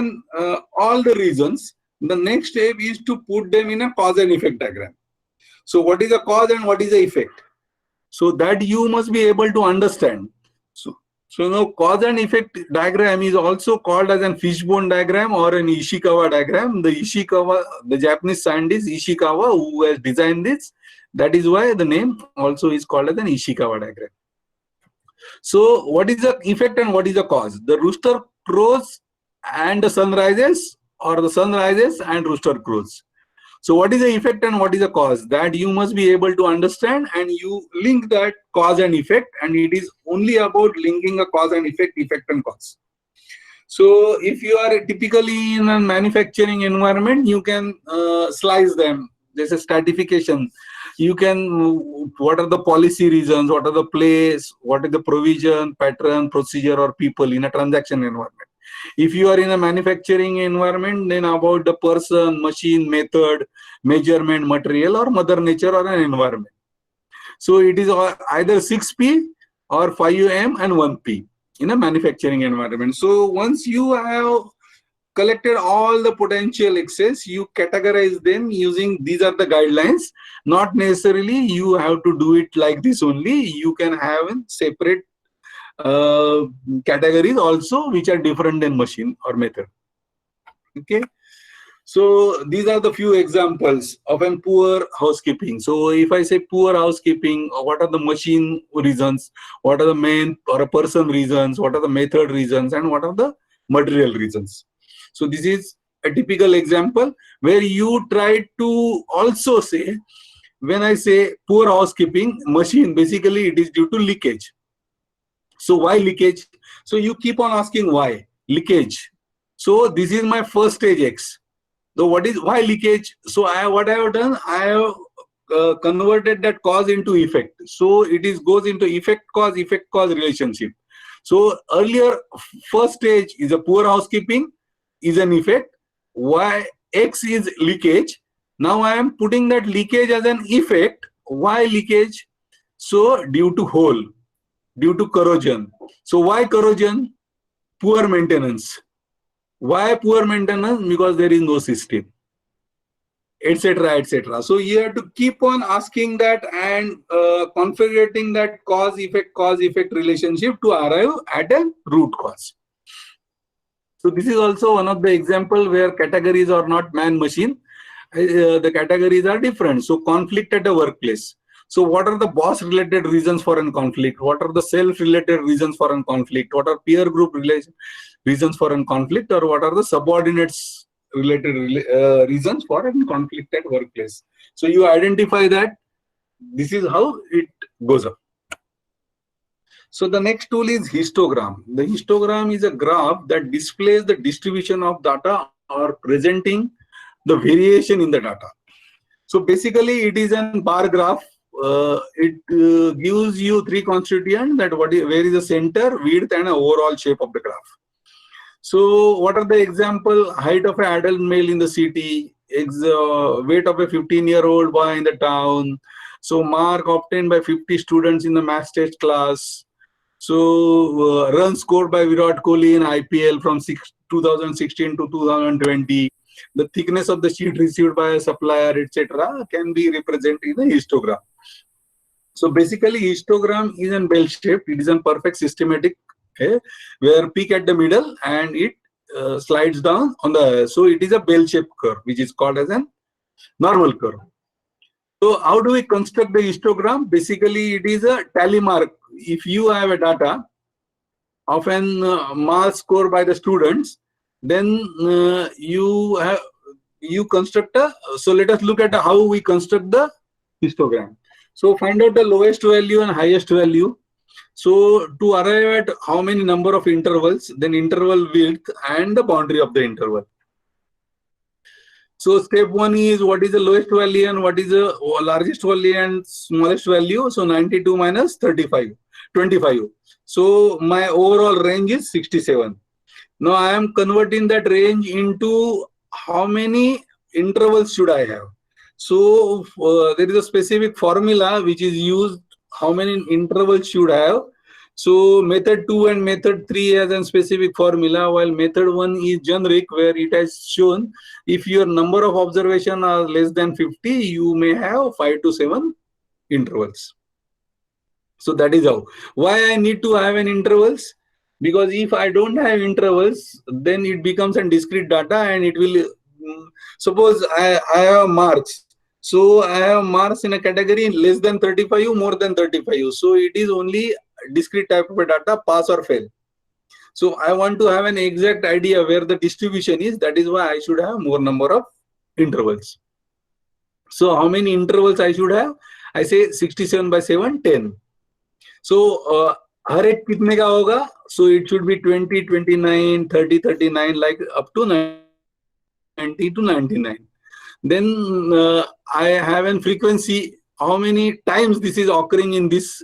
all the reasons, the next step is to put them in a cause and effect diagram. So what is the cause and what is the effect? So that you must be able to understand. So now cause and effect diagram is also called as a fishbone diagram or an Ishikawa diagram. The Japanese scientist Ishikawa, who has designed this, that is why the name also is called as an Ishikawa diagram. So what is the effect and what is the cause? The rooster crows and the sun rises, or the sun rises and rooster crows. So what is the effect and what is the cause? That you must be able to understand, and you link that cause and effect, and it is only about linking a cause and effect and cause. So if you are typically in a manufacturing environment, you can slice them. There's a stratification. You can, what are the policy reasons, what are the place, what is the provision, pattern, procedure, or people in a transaction environment. If you are in a manufacturing environment, then about the person, machine, method, measurement, material, or mother nature, or an environment. So it is either 6P or 5M and 1P in a manufacturing environment. So once you have collected all the potential excess, you categorize them using, these are the guidelines. Not necessarily you have to do it like this only. You can have separate categories also, which are different than machine or method. Okay. So these are the few examples of a poor housekeeping. So if I say poor housekeeping, what are the machine reasons, what are the man or a person reasons, what are the method reasons, and what are the material reasons. So this is a typical example where you try to also say, when I say poor housekeeping machine, basically it is due to leakage. So why leakage? So you keep on asking why leakage. So this is my first stage X. So what is why leakage? So what I have done, I have converted that cause into effect. So it goes into effect cause relationship. So earlier first stage is a poor housekeeping, is an effect. Why X is leakage. Now I am putting that leakage as an effect. Why leakage? So due to hole, due to corrosion. So why corrosion? Poor maintenance. Why poor maintenance? Because there is no system, etc., etc. So you have to keep on asking that and configuring that cause effect relationship to arrive at a root cause. So this is also one of the example where categories are not man machine. The categories are different. So conflict at a workplace. So what are the boss related reasons for a conflict? What are the self related reasons for a conflict? What are peer group reasons for a conflict? Or what are the subordinates reasons for a conflict at workplace. So you identify that. This is how it goes up. So the next tool is histogram. The histogram is a graph that displays the distribution of data or presenting the variation in the data. So basically it is a bar graph. It gives you three constituents, that where is the center, width and overall shape of the graph. So what are the example? Height of an adult male in the city, weight of a 15-year-old boy in the town. So mark obtained by 50 students in the math test class. So runs scored by Virat Kohli in IPL from 2016 to 2020. The thickness of the sheet received by a supplier, etc., can be represented in a histogram. So basically, histogram is a bell shape. It is a perfect systematic, where peak at the middle and it slides down on the. So it is a bell-shaped curve, which is called as a normal curve. So how do we construct the histogram? Basically, it is a tally mark. If you have a data of an mark score by the students, then you construct a. So let us look at how we construct the histogram. So find out the lowest value and highest value. So to arrive at how many number of intervals, then interval width and the boundary of the interval. So step one is what is the lowest value and what is the largest value and smallest value. So 92 minus 25. So my overall range is 67. Now I am converting that range into how many intervals should I have. So there is a specific formula which is used, how many intervals should I have. So method 2 and method 3 has a specific formula, while method 1 is generic, where it has shown if your number of observations are less than 50, you may have 5 to 7 intervals. So that is how. Why I need to have an intervals? Because if I don't have intervals, then it becomes a discrete data, and it will, suppose I have marks. So I have marks in a category less than 35, more than 35. So it is only discrete type of data, pass or fail. So I want to have an exact idea where the distribution is. That is why I should have more number of intervals. So how many intervals I should have? I say 67 by 7, 10. So हर एक कितने का होगा? So it should be 20, 29, 30, 39, like up to 90 to 99. Then I have a frequency. How many times this is occurring in this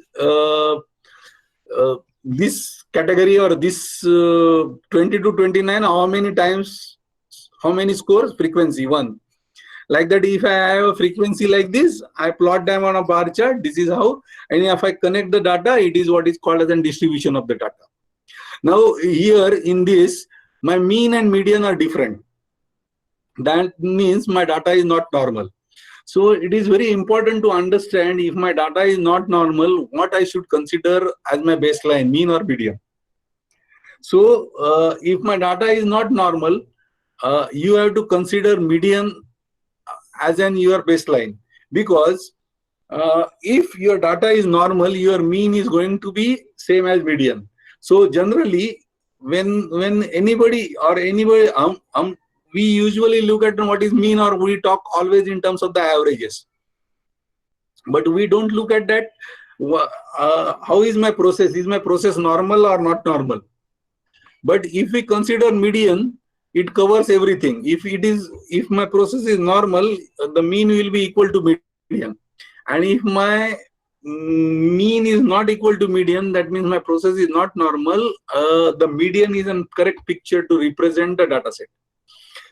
this category or this 20 to 29? How many times? How many scores? Frequency 1. Like that, if I have a frequency like this, I plot them on a bar chart. This is how. And if I connect the data, it is what is called as a distribution of the data. Now here in this, my mean and median are different. That means my data is not normal. So it is very important to understand, if my data is not normal, what I should consider as my baseline, mean or median. So if my data is not normal, you have to consider median as an your baseline, because if your data is normal, your mean is going to be same as median. So generally, when anybody we usually look at what is mean, or we talk always in terms of the averages, but we don't look at that. How is my process? Is my process normal or not normal? But if we consider median, it covers everything. If my process is normal, the mean will be equal to median. And if my mean is not equal to median, that means my process is not normal. The median is a correct picture to represent the data set.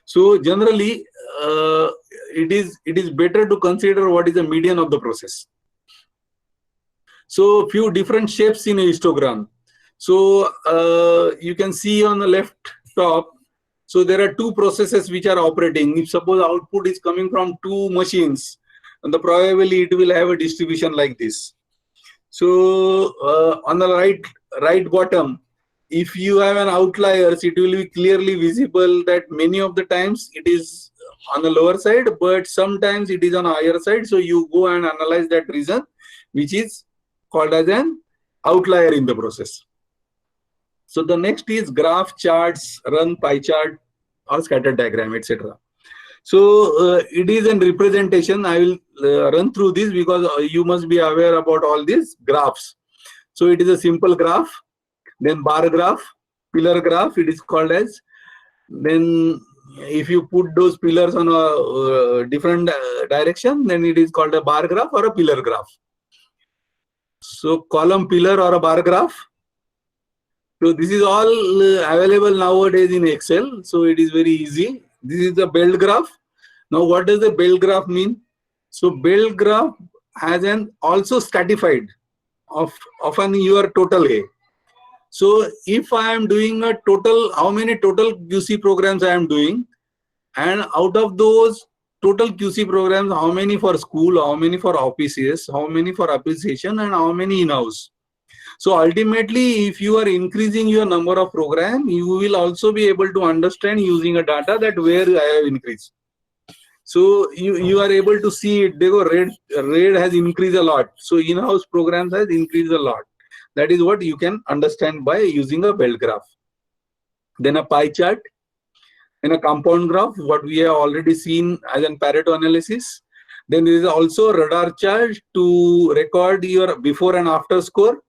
So generally, it is better to consider what is the median of the process. So few different shapes in a histogram. So you can see on the left top. So there are two processes which are operating. If suppose output is coming from two machines, and the probably it will have a distribution like this. So on the right bottom, if you have an outliers, it will be clearly visible that many of the times it is on the lower side, but sometimes it is on a higher side. So you go and analyze that reason, which is called as an outlier in the process. So the next is graph charts, run pie chart. or scatter diagram, etc. So it is a representation. I will run through this because you must be aware about all these graphs. So it is a simple graph, then bar graph, pillar graph, it is called as. Then if you put those pillars on a different direction, then it is called a bar graph or a pillar graph. So column, pillar or a bar graph. So this is all available nowadays in Excel. So it is very easy. This is the belt graph. Now what does the belt graph mean? So belt graph has an also stratified of an your total A. So if I am doing a total, how many total QC programs I am doing, and out of those total QC programs, how many for school, how many for offices, how many for appreciation, and how many in-house. So ultimately, if you are increasing your number of programs, you will also be able to understand using a data that where I have increased. So you are able to see it. They go red has increased a lot. So in-house programs has increased a lot. That is what you can understand by using a belt graph. Then a pie chart, then a compound graph, what we have already seen as an Pareto analysis. Then there is also a radar chart to record your before and after score.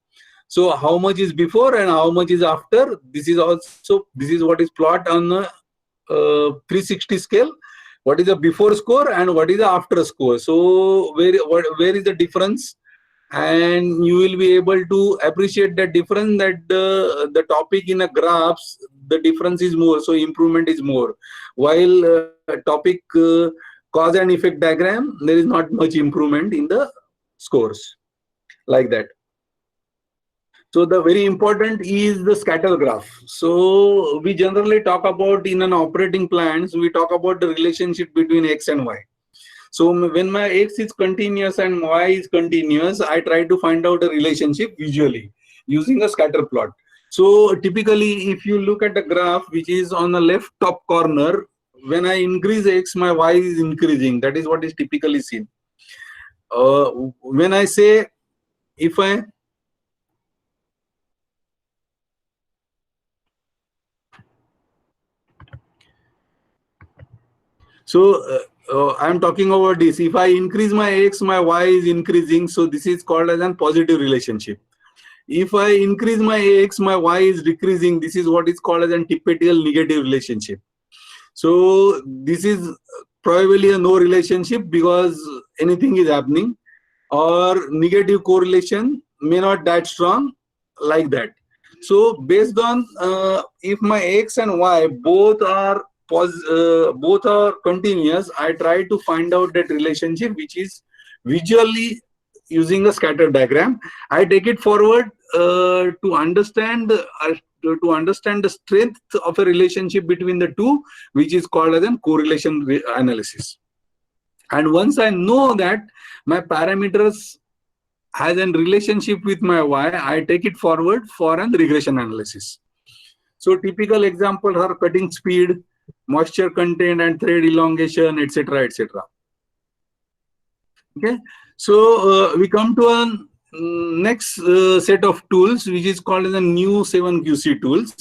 So how much is before and how much is after. This is what is plot on a 360 scale. What is the before score and what is the after score. So where is the difference? And you will be able to appreciate that difference, that the topic in a graphs, the difference is more, so improvement is more. While topic cause and effect diagram, there is not much improvement in the scores, like that. So the very important is the scatter graph. So we generally talk about in an operating plans, we talk about the relationship between X and Y. So when my X is continuous and Y is continuous, I try to find out a relationship visually using a scatter plot. So typically, if you look at the graph which is on the left top corner, when I increase X, my Y is increasing. That is what is typically seen. When I say, if I I'm talking about this. If I increase my X, my Y is increasing. So this is called as a positive relationship. If I increase my X, my Y is decreasing. This is what is called as a typical negative relationship. So this is probably a no relationship because anything is happening, or negative correlation may not that strong, like that. So based on if my X and Y both are continuous, I try to find out that relationship which is visually using a scatter diagram. I take it forward to understand the strength of a relationship between the two, which is called as a correlation analysis. And once I know that my parameters has a relationship with my Y, I take it forward for a regression analysis. So typical examples are cutting speed, moisture content, and thread elongation, etc., etc. Okay, so we come to a next set of tools, which is called as the new 7QC tools.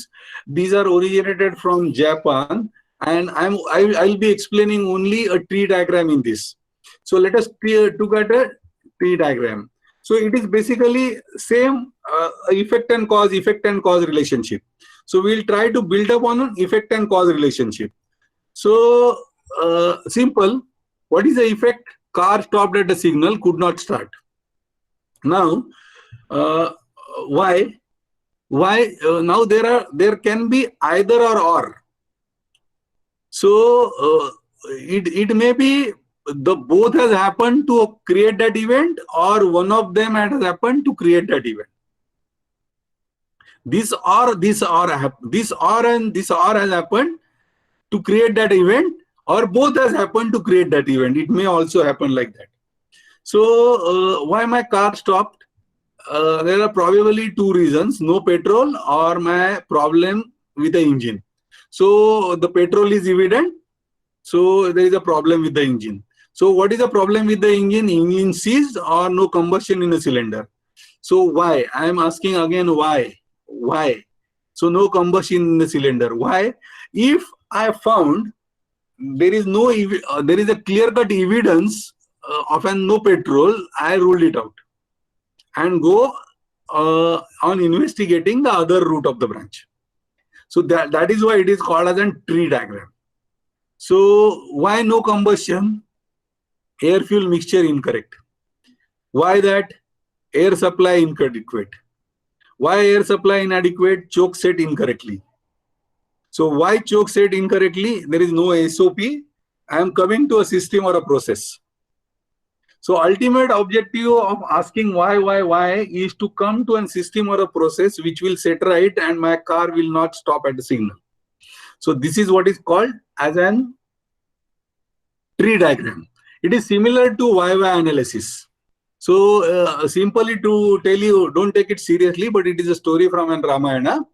These are originated from Japan, and I'll be explaining only a tree diagram in this. So let us look at a tree diagram. So it is basically same effect and cause relationship. So we'll try to build up on an effect and cause relationship. So simple. What is the effect? Car stopped at a signal, could not start. Now, why? Now there can be either or. So it may be the both has happened to create that event, or one of them has happened to create that event. This or and this or has happened to create that event, or both has happened to create that event. It may also happen like that. So why my car stopped? There are probably two reasons: no petrol or my problem with the engine. So the petrol is evident. So there is a problem with the engine. So what is the problem with the engine? Engine seized or no combustion in the cylinder. So why? I am asking again why? Why? So no combustion in the cylinder. Why? If I found there is there is a clear-cut evidence of an no petrol, I ruled it out and go on investigating the other route of the branch. So that is why it is called as a tree diagram. So why no combustion? Air fuel mixture incorrect. Why that? Air supply inadequate. Why air supply inadequate? Choke set incorrectly. So why choke set incorrectly? There is no SOP. I am coming to a system or a process. So ultimate objective of asking why is to come to a system or a process which will set right and my car will not stop at the signal. So this is what is called as an tree diagram. It is similar to why analysis. So simply to tell you, don't take it seriously, but it is a story from an Ramayana.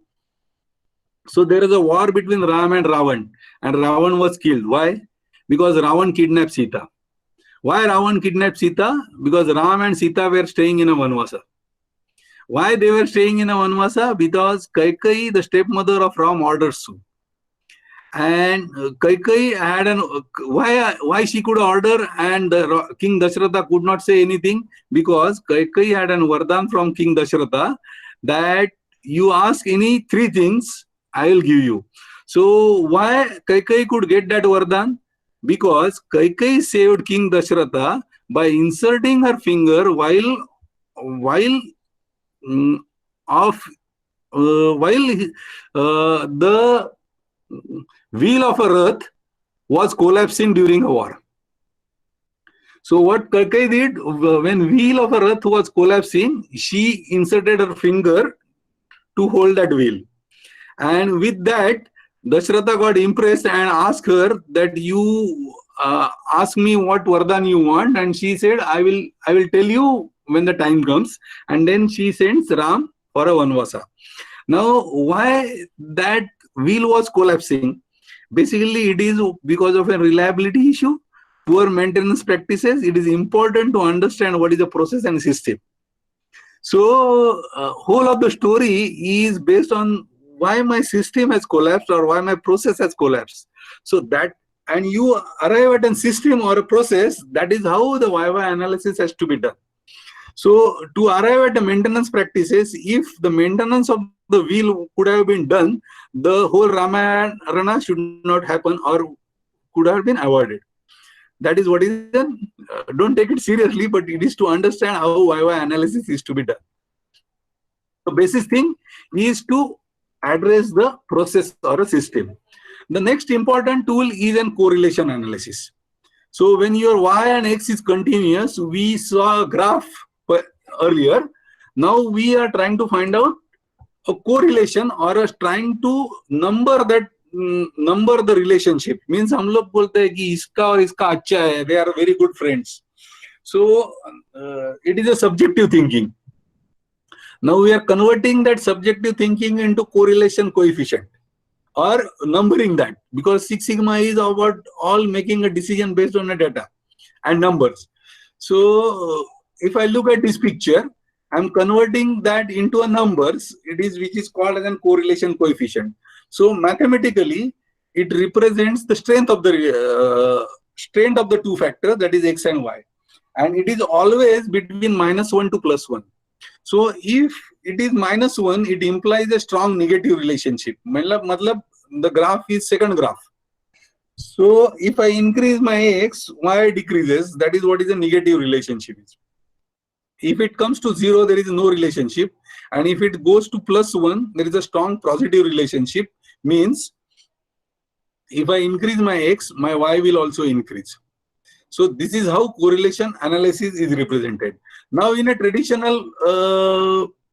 So there is a war between Ram and Ravan was killed. Why? Because Ravan kidnapped Sita. Why Ravan kidnapped Sita? Because Ram and Sita were staying in a Vanvasa. Why they were staying in a Vanvasa? Because Kaikeyi, the stepmother of Ram, ordered so. And Kaikeyi had why she could order and King Dashratha could not say anything? Because Kaikeyi had an Vardhan from King Dashratha that you ask any three things, I will give you. So why Kaikeyi could get that Vardhan? Because Kaikeyi saved King Dashratha by inserting her finger while the wheel of a rath was collapsing during a war. So what Kaikeyi did, when wheel of a rath was collapsing, she inserted her finger to hold that wheel. And with that, Dashratha got impressed and asked her that you ask me what Vardhan you want, and she said, I will tell you when the time comes. And then she sends Ram for a Vanvasa. Now, why that wheel was collapsing? Basically, it is because of a reliability issue, poor maintenance practices. It is important to understand what is the process and system. So, whole of the story is based on why my system has collapsed or why my process has collapsed. So that, and you arrive at a system or a process, that is how the YY analysis has to be done. So to arrive at the maintenance practices, if the maintenance of the wheel could have been done, the whole Ramayana should not happen or could have been avoided. That is what is done. Don't take it seriously, but it is to understand how YY analysis is to be done. The basic thing is to address the process or a system. The next important tool is an correlation analysis. So when your y and x is continuous, we saw a graph earlier. Now we are trying to find out a correlation or trying to number the relationship. Means हम लोग बोलते हैं कि इसका और इसका अच्छा है, they are very good friends. So it is a subjective thinking. Now we are converting that subjective thinking into correlation coefficient or numbering that, because Six Sigma is about all making a decision based on the data and numbers. So if I look at this picture, I'm converting that into a numbers, which is called as a correlation coefficient. So mathematically, it represents the strength of the two factors, that is x and y, and it is always between -1 to +1. So if it is -1, it implies a strong negative relationship. Matlab, the graph is second graph. So if I increase my x, y decreases. That is what is a negative relationship. If it comes to 0, there is no relationship. And if it goes to +1, there is a strong positive relationship. Means if I increase my x, my y will also increase. So this is how correlation analysis is represented. Now in a traditional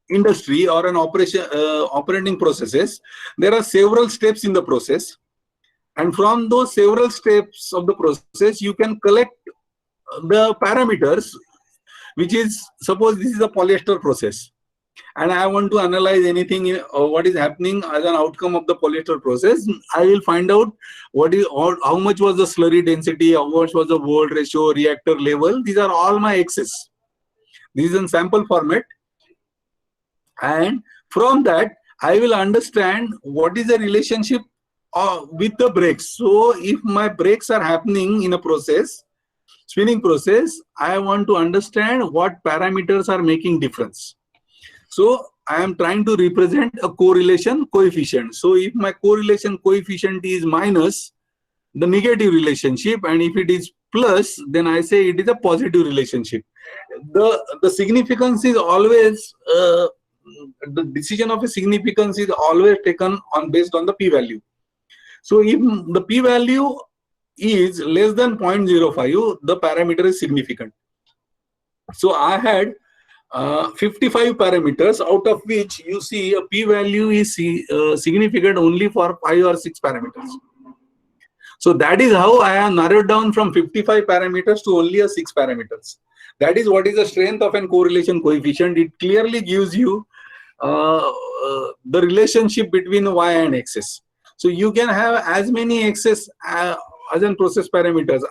industry or an operating processes, there are several steps in the process. And from those several steps of the process, you can collect the parameters, which is, suppose this is a polyester process. And I want to analyze anything, what is happening as an outcome of the polyester process. I will find out how much was the slurry density, how much was the volt ratio, reactor level. These are all my x's. This is in sample format. And from that, I will understand what is the relationship with the brakes. So if my brakes are happening in a process, spinning process, I want to understand what parameters are making difference. So I am trying to represent a correlation coefficient. So if my correlation coefficient is minus, the negative relationship, and if it is plus, then I say it is a positive relationship. The significance is always the decision of a significance is always taken on based on the p-value. So if the p-value is less than 0.05, the parameter is significant. So I had 55 parameters, out of which you see a p-value is significant only for 5 or 6 parameters. So that is how I have narrowed down from 55 parameters to only a 6 parameters. That is what is the strength of an correlation coefficient. It clearly gives you the relationship between y and x's. So you can have as many x's as in process parameters.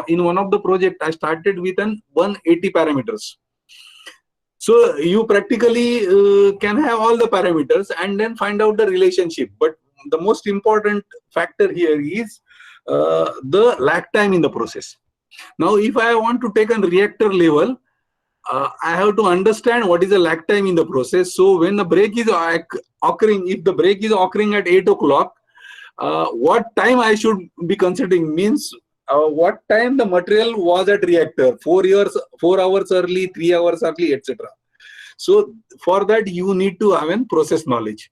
In one of the project, I started with an 180 parameters. So you practically can have all the parameters and then find out the relationship. But the most important factor here is the lag time in the process. Now, if I want to take a reactor level, I have to understand what is the lag time in the process. So when the break is occurring, if the break is occurring at 8 o'clock, what time I should be considering means what time the material was at reactor, 4 hours early, 3 hours early, etc. So for that you need to have a process knowledge.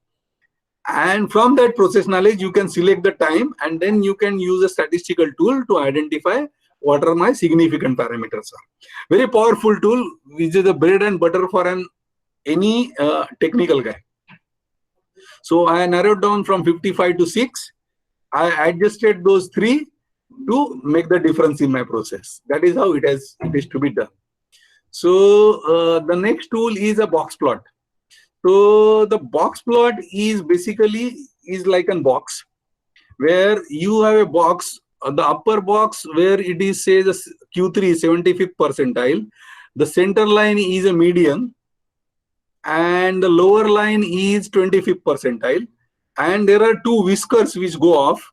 And from that process knowledge, you can select the time, and then you can use a statistical tool to identify what are my significant parameters are. Very powerful tool, which is the bread and butter for any technical guy. So I narrowed down from 55 to 6. I adjusted those 3 to make the difference in my process. That is how it is to be done. So the next tool is a box plot. So the box plot is basically like a box where you have a box, the upper box where it is say the Q3 75th percentile, the center line is a median, and the lower line is 25th percentile, and there are 2 whiskers which go off.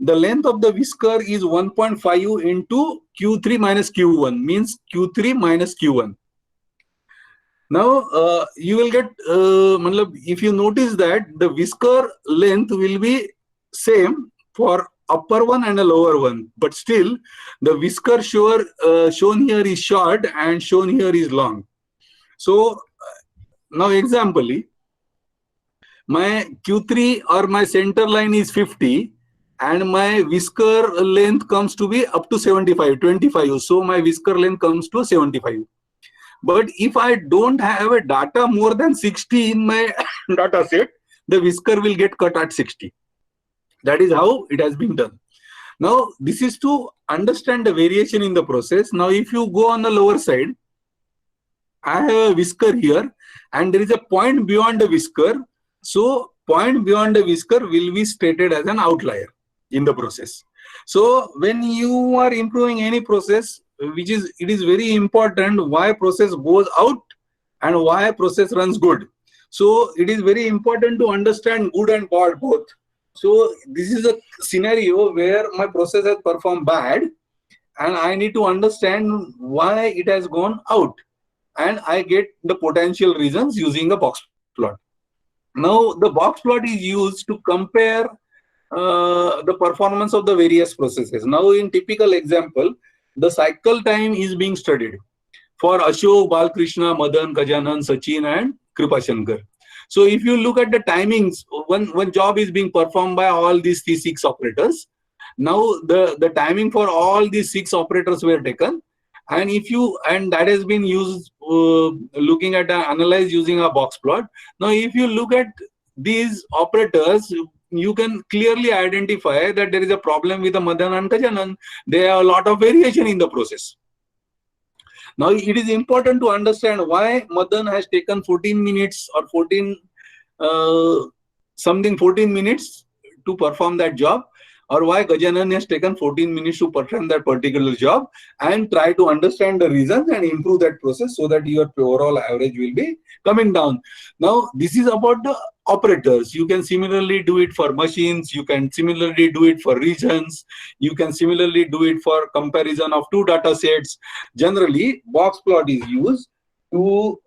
The length of the whisker is 1.5 into Q3 minus Q1, means Q3 minus Q1. Now you will get, if you notice that the whisker length will be same for upper one and a lower one, but still the whisker shown here is short and shown here is long. So now examples, my Q3 or my center line is 50 and my whisker length comes to be up to 25. So my whisker length comes to 75. But if I don't have a data more than 60 in my data set, the whisker will get cut at 60. That is how it has been done. Now, this is to understand the variation in the process. Now, if you go on the lower side, I have a whisker here and there is a point beyond the whisker. So, point beyond the whisker will be stated as an outlier in the process. So, when you are improving any process, it is very important why process goes out and why process runs good. So it is very important to understand good and bad both. So this is a scenario where my process has performed bad and I need to understand why it has gone out, and I get the potential reasons using a box plot. Now the box plot is used to compare the performance of the various processes. Now in typical example, the cycle time is being studied for Ashok, Balkrishna, Madan, Gajanan, Sachin and Kripashankar. So if you look at the timings, one job is being performed by all these 6 operators. Now the timing for all these 6 operators were taken, and that has been used looking at analyze using a box plot. Now if you look at these operators, you can clearly identify that there is a problem with the Madan and Gajanan. There are a lot of variation in the process. Now it is important to understand why Madan has taken 14 minutes or 14 minutes to perform that job, or why Gajanan has taken 14 minutes to perform that particular job, and try to understand the reasons and improve that process so that your overall average will be coming down. Now, this is about the operators. You can similarly do it for machines. You can similarly do it for regions. You can similarly do it for comparison of two data sets. Generally, box plot is used to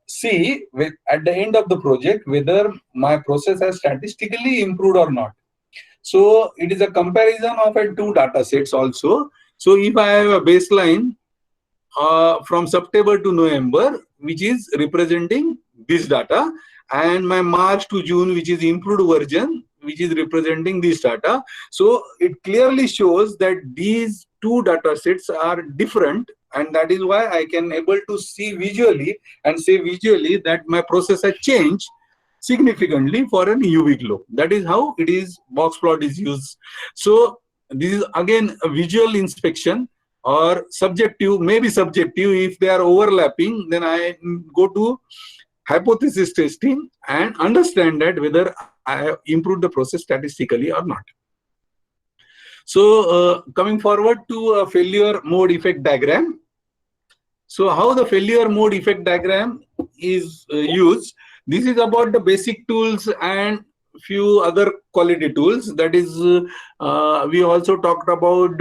see at the end of the project whether my process has statistically improved or not. So it is a comparison of two data sets also. So if I have a baseline from September to November, which is representing this data, and my March to June, which is improved version, which is representing this data. So it clearly shows that these two data sets are different, and that is why I can able to see visually and say visually that my process has changed significantly for an UV glow. That is how it is box plot is used. So this is again a visual inspection, or subjective, maybe subjective. If they are overlapping, then I go to hypothesis testing and understand that whether I have improved the process statistically or not. So coming forward to a failure mode effect diagram. So how the failure mode effect diagram is used. This is about the basic tools and few other quality tools. That is, we also talked about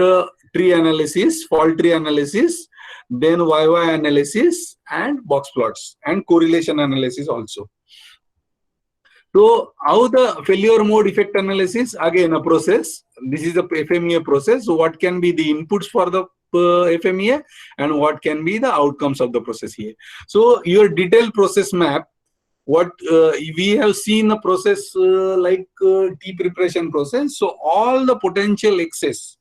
tree analysis, fault tree analysis, then YY analysis, and box plots, and correlation analysis also. So how the failure mode effect analysis, again a process. This is a FMEA process. So what can be the inputs for the FMEA and what can be the outcomes of the process here. So your detailed process map, what we have seen a process like tea preparation process. So all the potential excess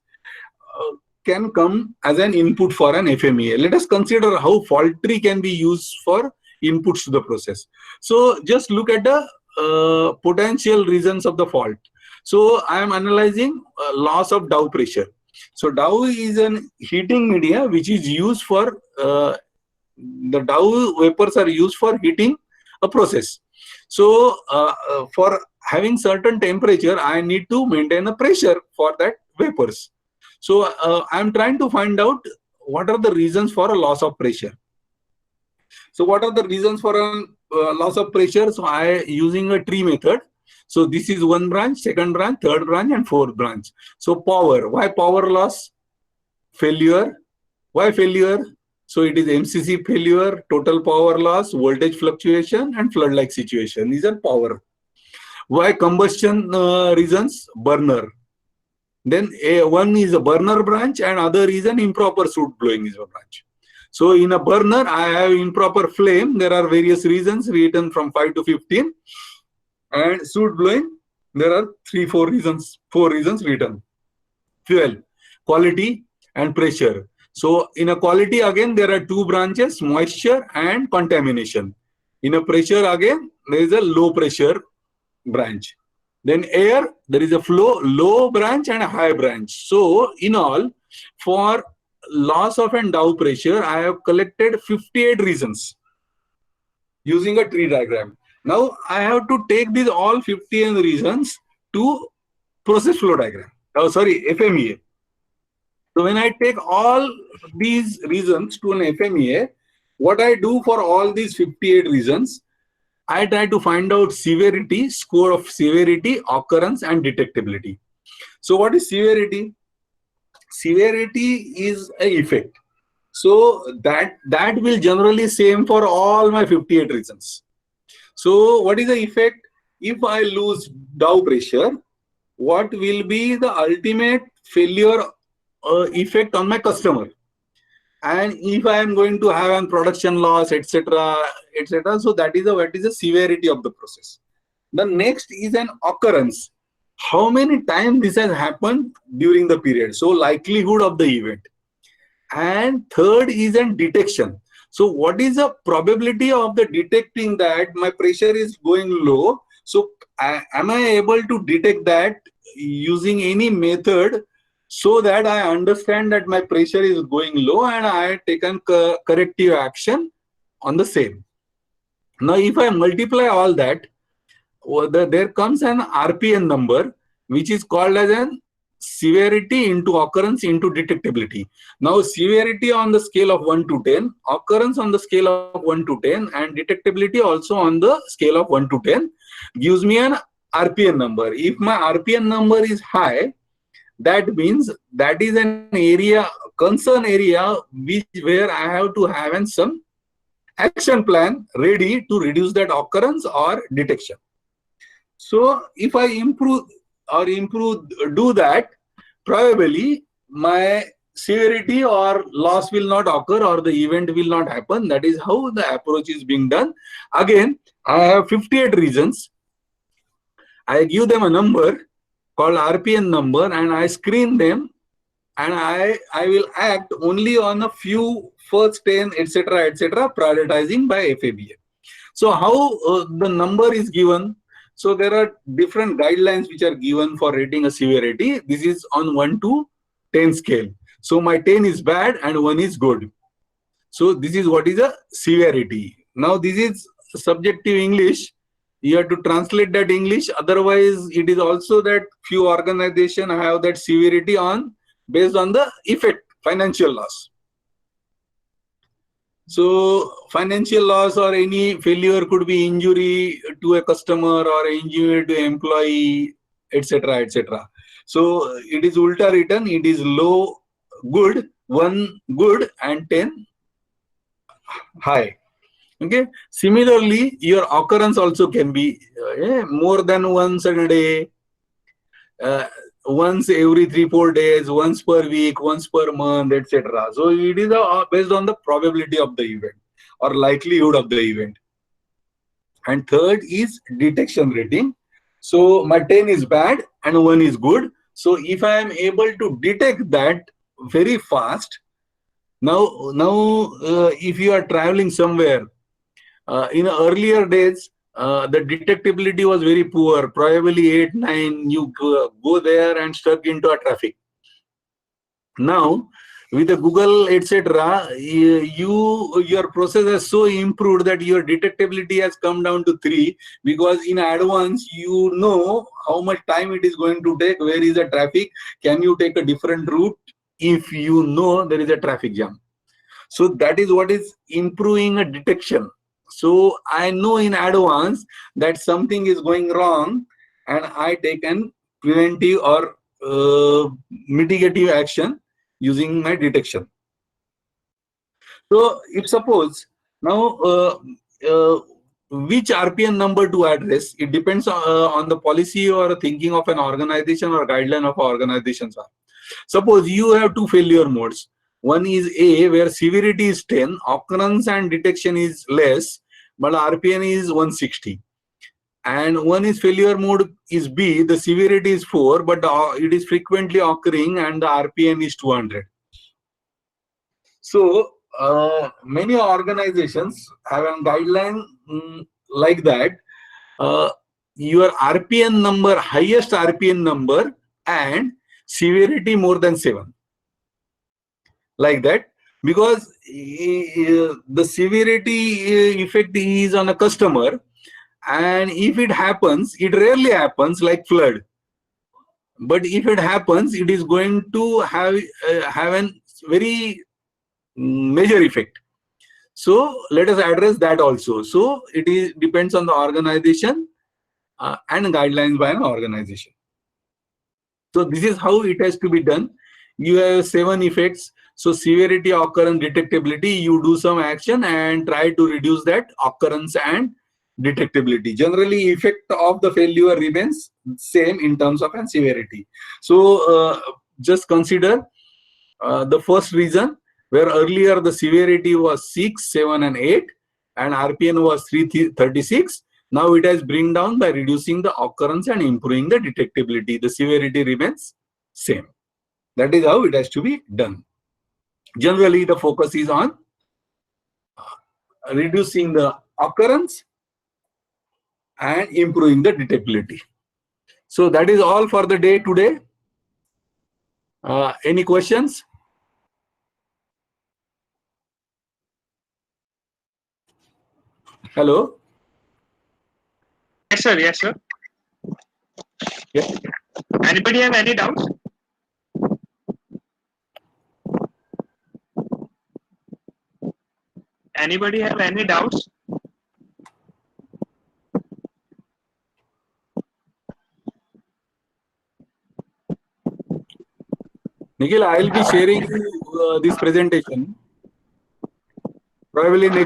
can come as an input for an FMEA. Let us consider how fault tree can be used for inputs to the process. So just look at the potential reasons of the fault. So I am analyzing loss of Dow pressure. So Dow is an heating media which is used for the Dow vapors are used for heating a process. So for having certain temperature, I need to maintain a pressure for that vapors. So I am trying to find out what are the reasons for a loss of pressure. So what are the reasons for a loss of pressure? So I using a tree method. So this is one branch, second branch, third branch, and fourth branch. So power. Why power loss? Failure. Why failure? So it is MCC failure, total power loss, voltage fluctuation, and flood-like situation. These are power. Why combustion reasons? Burner. Then one is a burner branch and other is an improper soot blowing is a branch. So in a burner, I have improper flame. There are various reasons written from 5 to 15. And soot blowing, there are 4 reasons written. Fuel, quality, and pressure. So in a quality, again, there are 2 branches, moisture and contamination. In a pressure, again, there is a low pressure branch. Then air, there is a flow, low branch and a high branch. So in all, for loss of and Dow pressure, I have collected 58 reasons using a tree diagram. Now I have to take these all 58 reasons to process flow diagram. Oh, sorry, FMEA. So when I take all these reasons to an FMEA, what I do for all these 58 reasons, I try to find out severity, score of severity, occurrence, and detectability. So what is severity? Severity is an effect. So that will generally same for all my 58 reasons. So what is the effect? If I lose Dow pressure, what will be the ultimate failure effect on my customer? And if I am going to have a production loss, etc., etc., so that is what is the severity of the process. The next is an occurrence. How many times this has happened during the period? So likelihood of the event. And third is an detection. So what is the probability of the detecting that my pressure is going low? So am I able to detect that using any method so that I understand that my pressure is going low and I have taken corrective action on the same. Now if I multiply all that, there comes an RPN number which is called as an severity into occurrence into detectability. Now, severity on the scale of 1 to 10, occurrence on the scale of 1 to 10, and detectability also on the scale of 1 to 10 gives me an RPN number. If my RPN number is high, that means that is an area, concern area, where I have to have some action plan ready to reduce that occurrence or detection. So if I do that, probably my severity or loss will not occur or the event will not happen. That is how the approach is being done. Again, I have 58 regions. I give them a number called RPN number and I screen them, and I will act only on a few first 10, etc., prioritizing by FABA. So how the number is given? So there are different guidelines which are given for rating a severity. This is on 1 to 10 scale. So my 10 is bad and 1 is good. So this is what is a severity. Now this is subjective English. You have to translate that English. Otherwise, it is also that few organizations have that severity on based on the effect, financial loss. So financial loss or any failure could be injury to a customer or injury to employee, etc., etc. So it is ulta written. It is low, good, 1 good, and 10 high. Okay. Similarly, your occurrence also can be more than once a day, once every 3-4 days, once per week, once per month, etc. So it is based on the probability of the event or likelihood of the event. And third is detection rating. So my 10 is bad and 1 is good. So if I am able to detect that very fast, now if you are traveling somewhere, in earlier days, the detectability was very poor. Probably 8, 9, you go there and stuck into a traffic. Now, with the Google, etc., your process has so improved that your detectability has come down to 3, because in advance you know how much time it is going to take, where is the traffic, can you take a different route if you know there is a traffic jam. So that is what is improving a detection. So I know in advance that something is going wrong and I take an preventive or mitigative action using my detection. So if suppose now which RPN number to address, it depends on the policy or thinking of an organization or guideline of organizations. Suppose you have 2 failure modes. One is A, where severity is 10, occurrence and detection is less, but RPN is 160. And one is failure mode is B, the severity is 4, but it is frequently occurring and the RPN is 200. So many organizations have a guideline like that. Your RPN number, highest RPN number and severity more than 7. Like that, because the severity effect is on a customer, and if it happens, it rarely happens like flood, but if it happens, it is going to have a very major effect. So let us address that also. So it is depends on the organization and guidelines by an organization. So this is how it has to be done. You have 7 effects. So severity, occurrence, detectability, you do some action and try to reduce that occurrence and detectability. Generally, effect of the failure remains same in terms of severity. So just consider the first reason, where earlier the severity was 6, 7, and 8, and RPN was 336. Now it has bring down by reducing the occurrence and improving the detectability. The severity remains same. That is how it has to be done. Generally, the focus is on reducing the occurrence and improving the detectability. So that is all for the day today. Any questions? Hello? Yes, sir. Yes, sir. Yeah. Anybody have any doubts? Anybody have any doubts? Nikhil, I'll be sharing this presentation probably next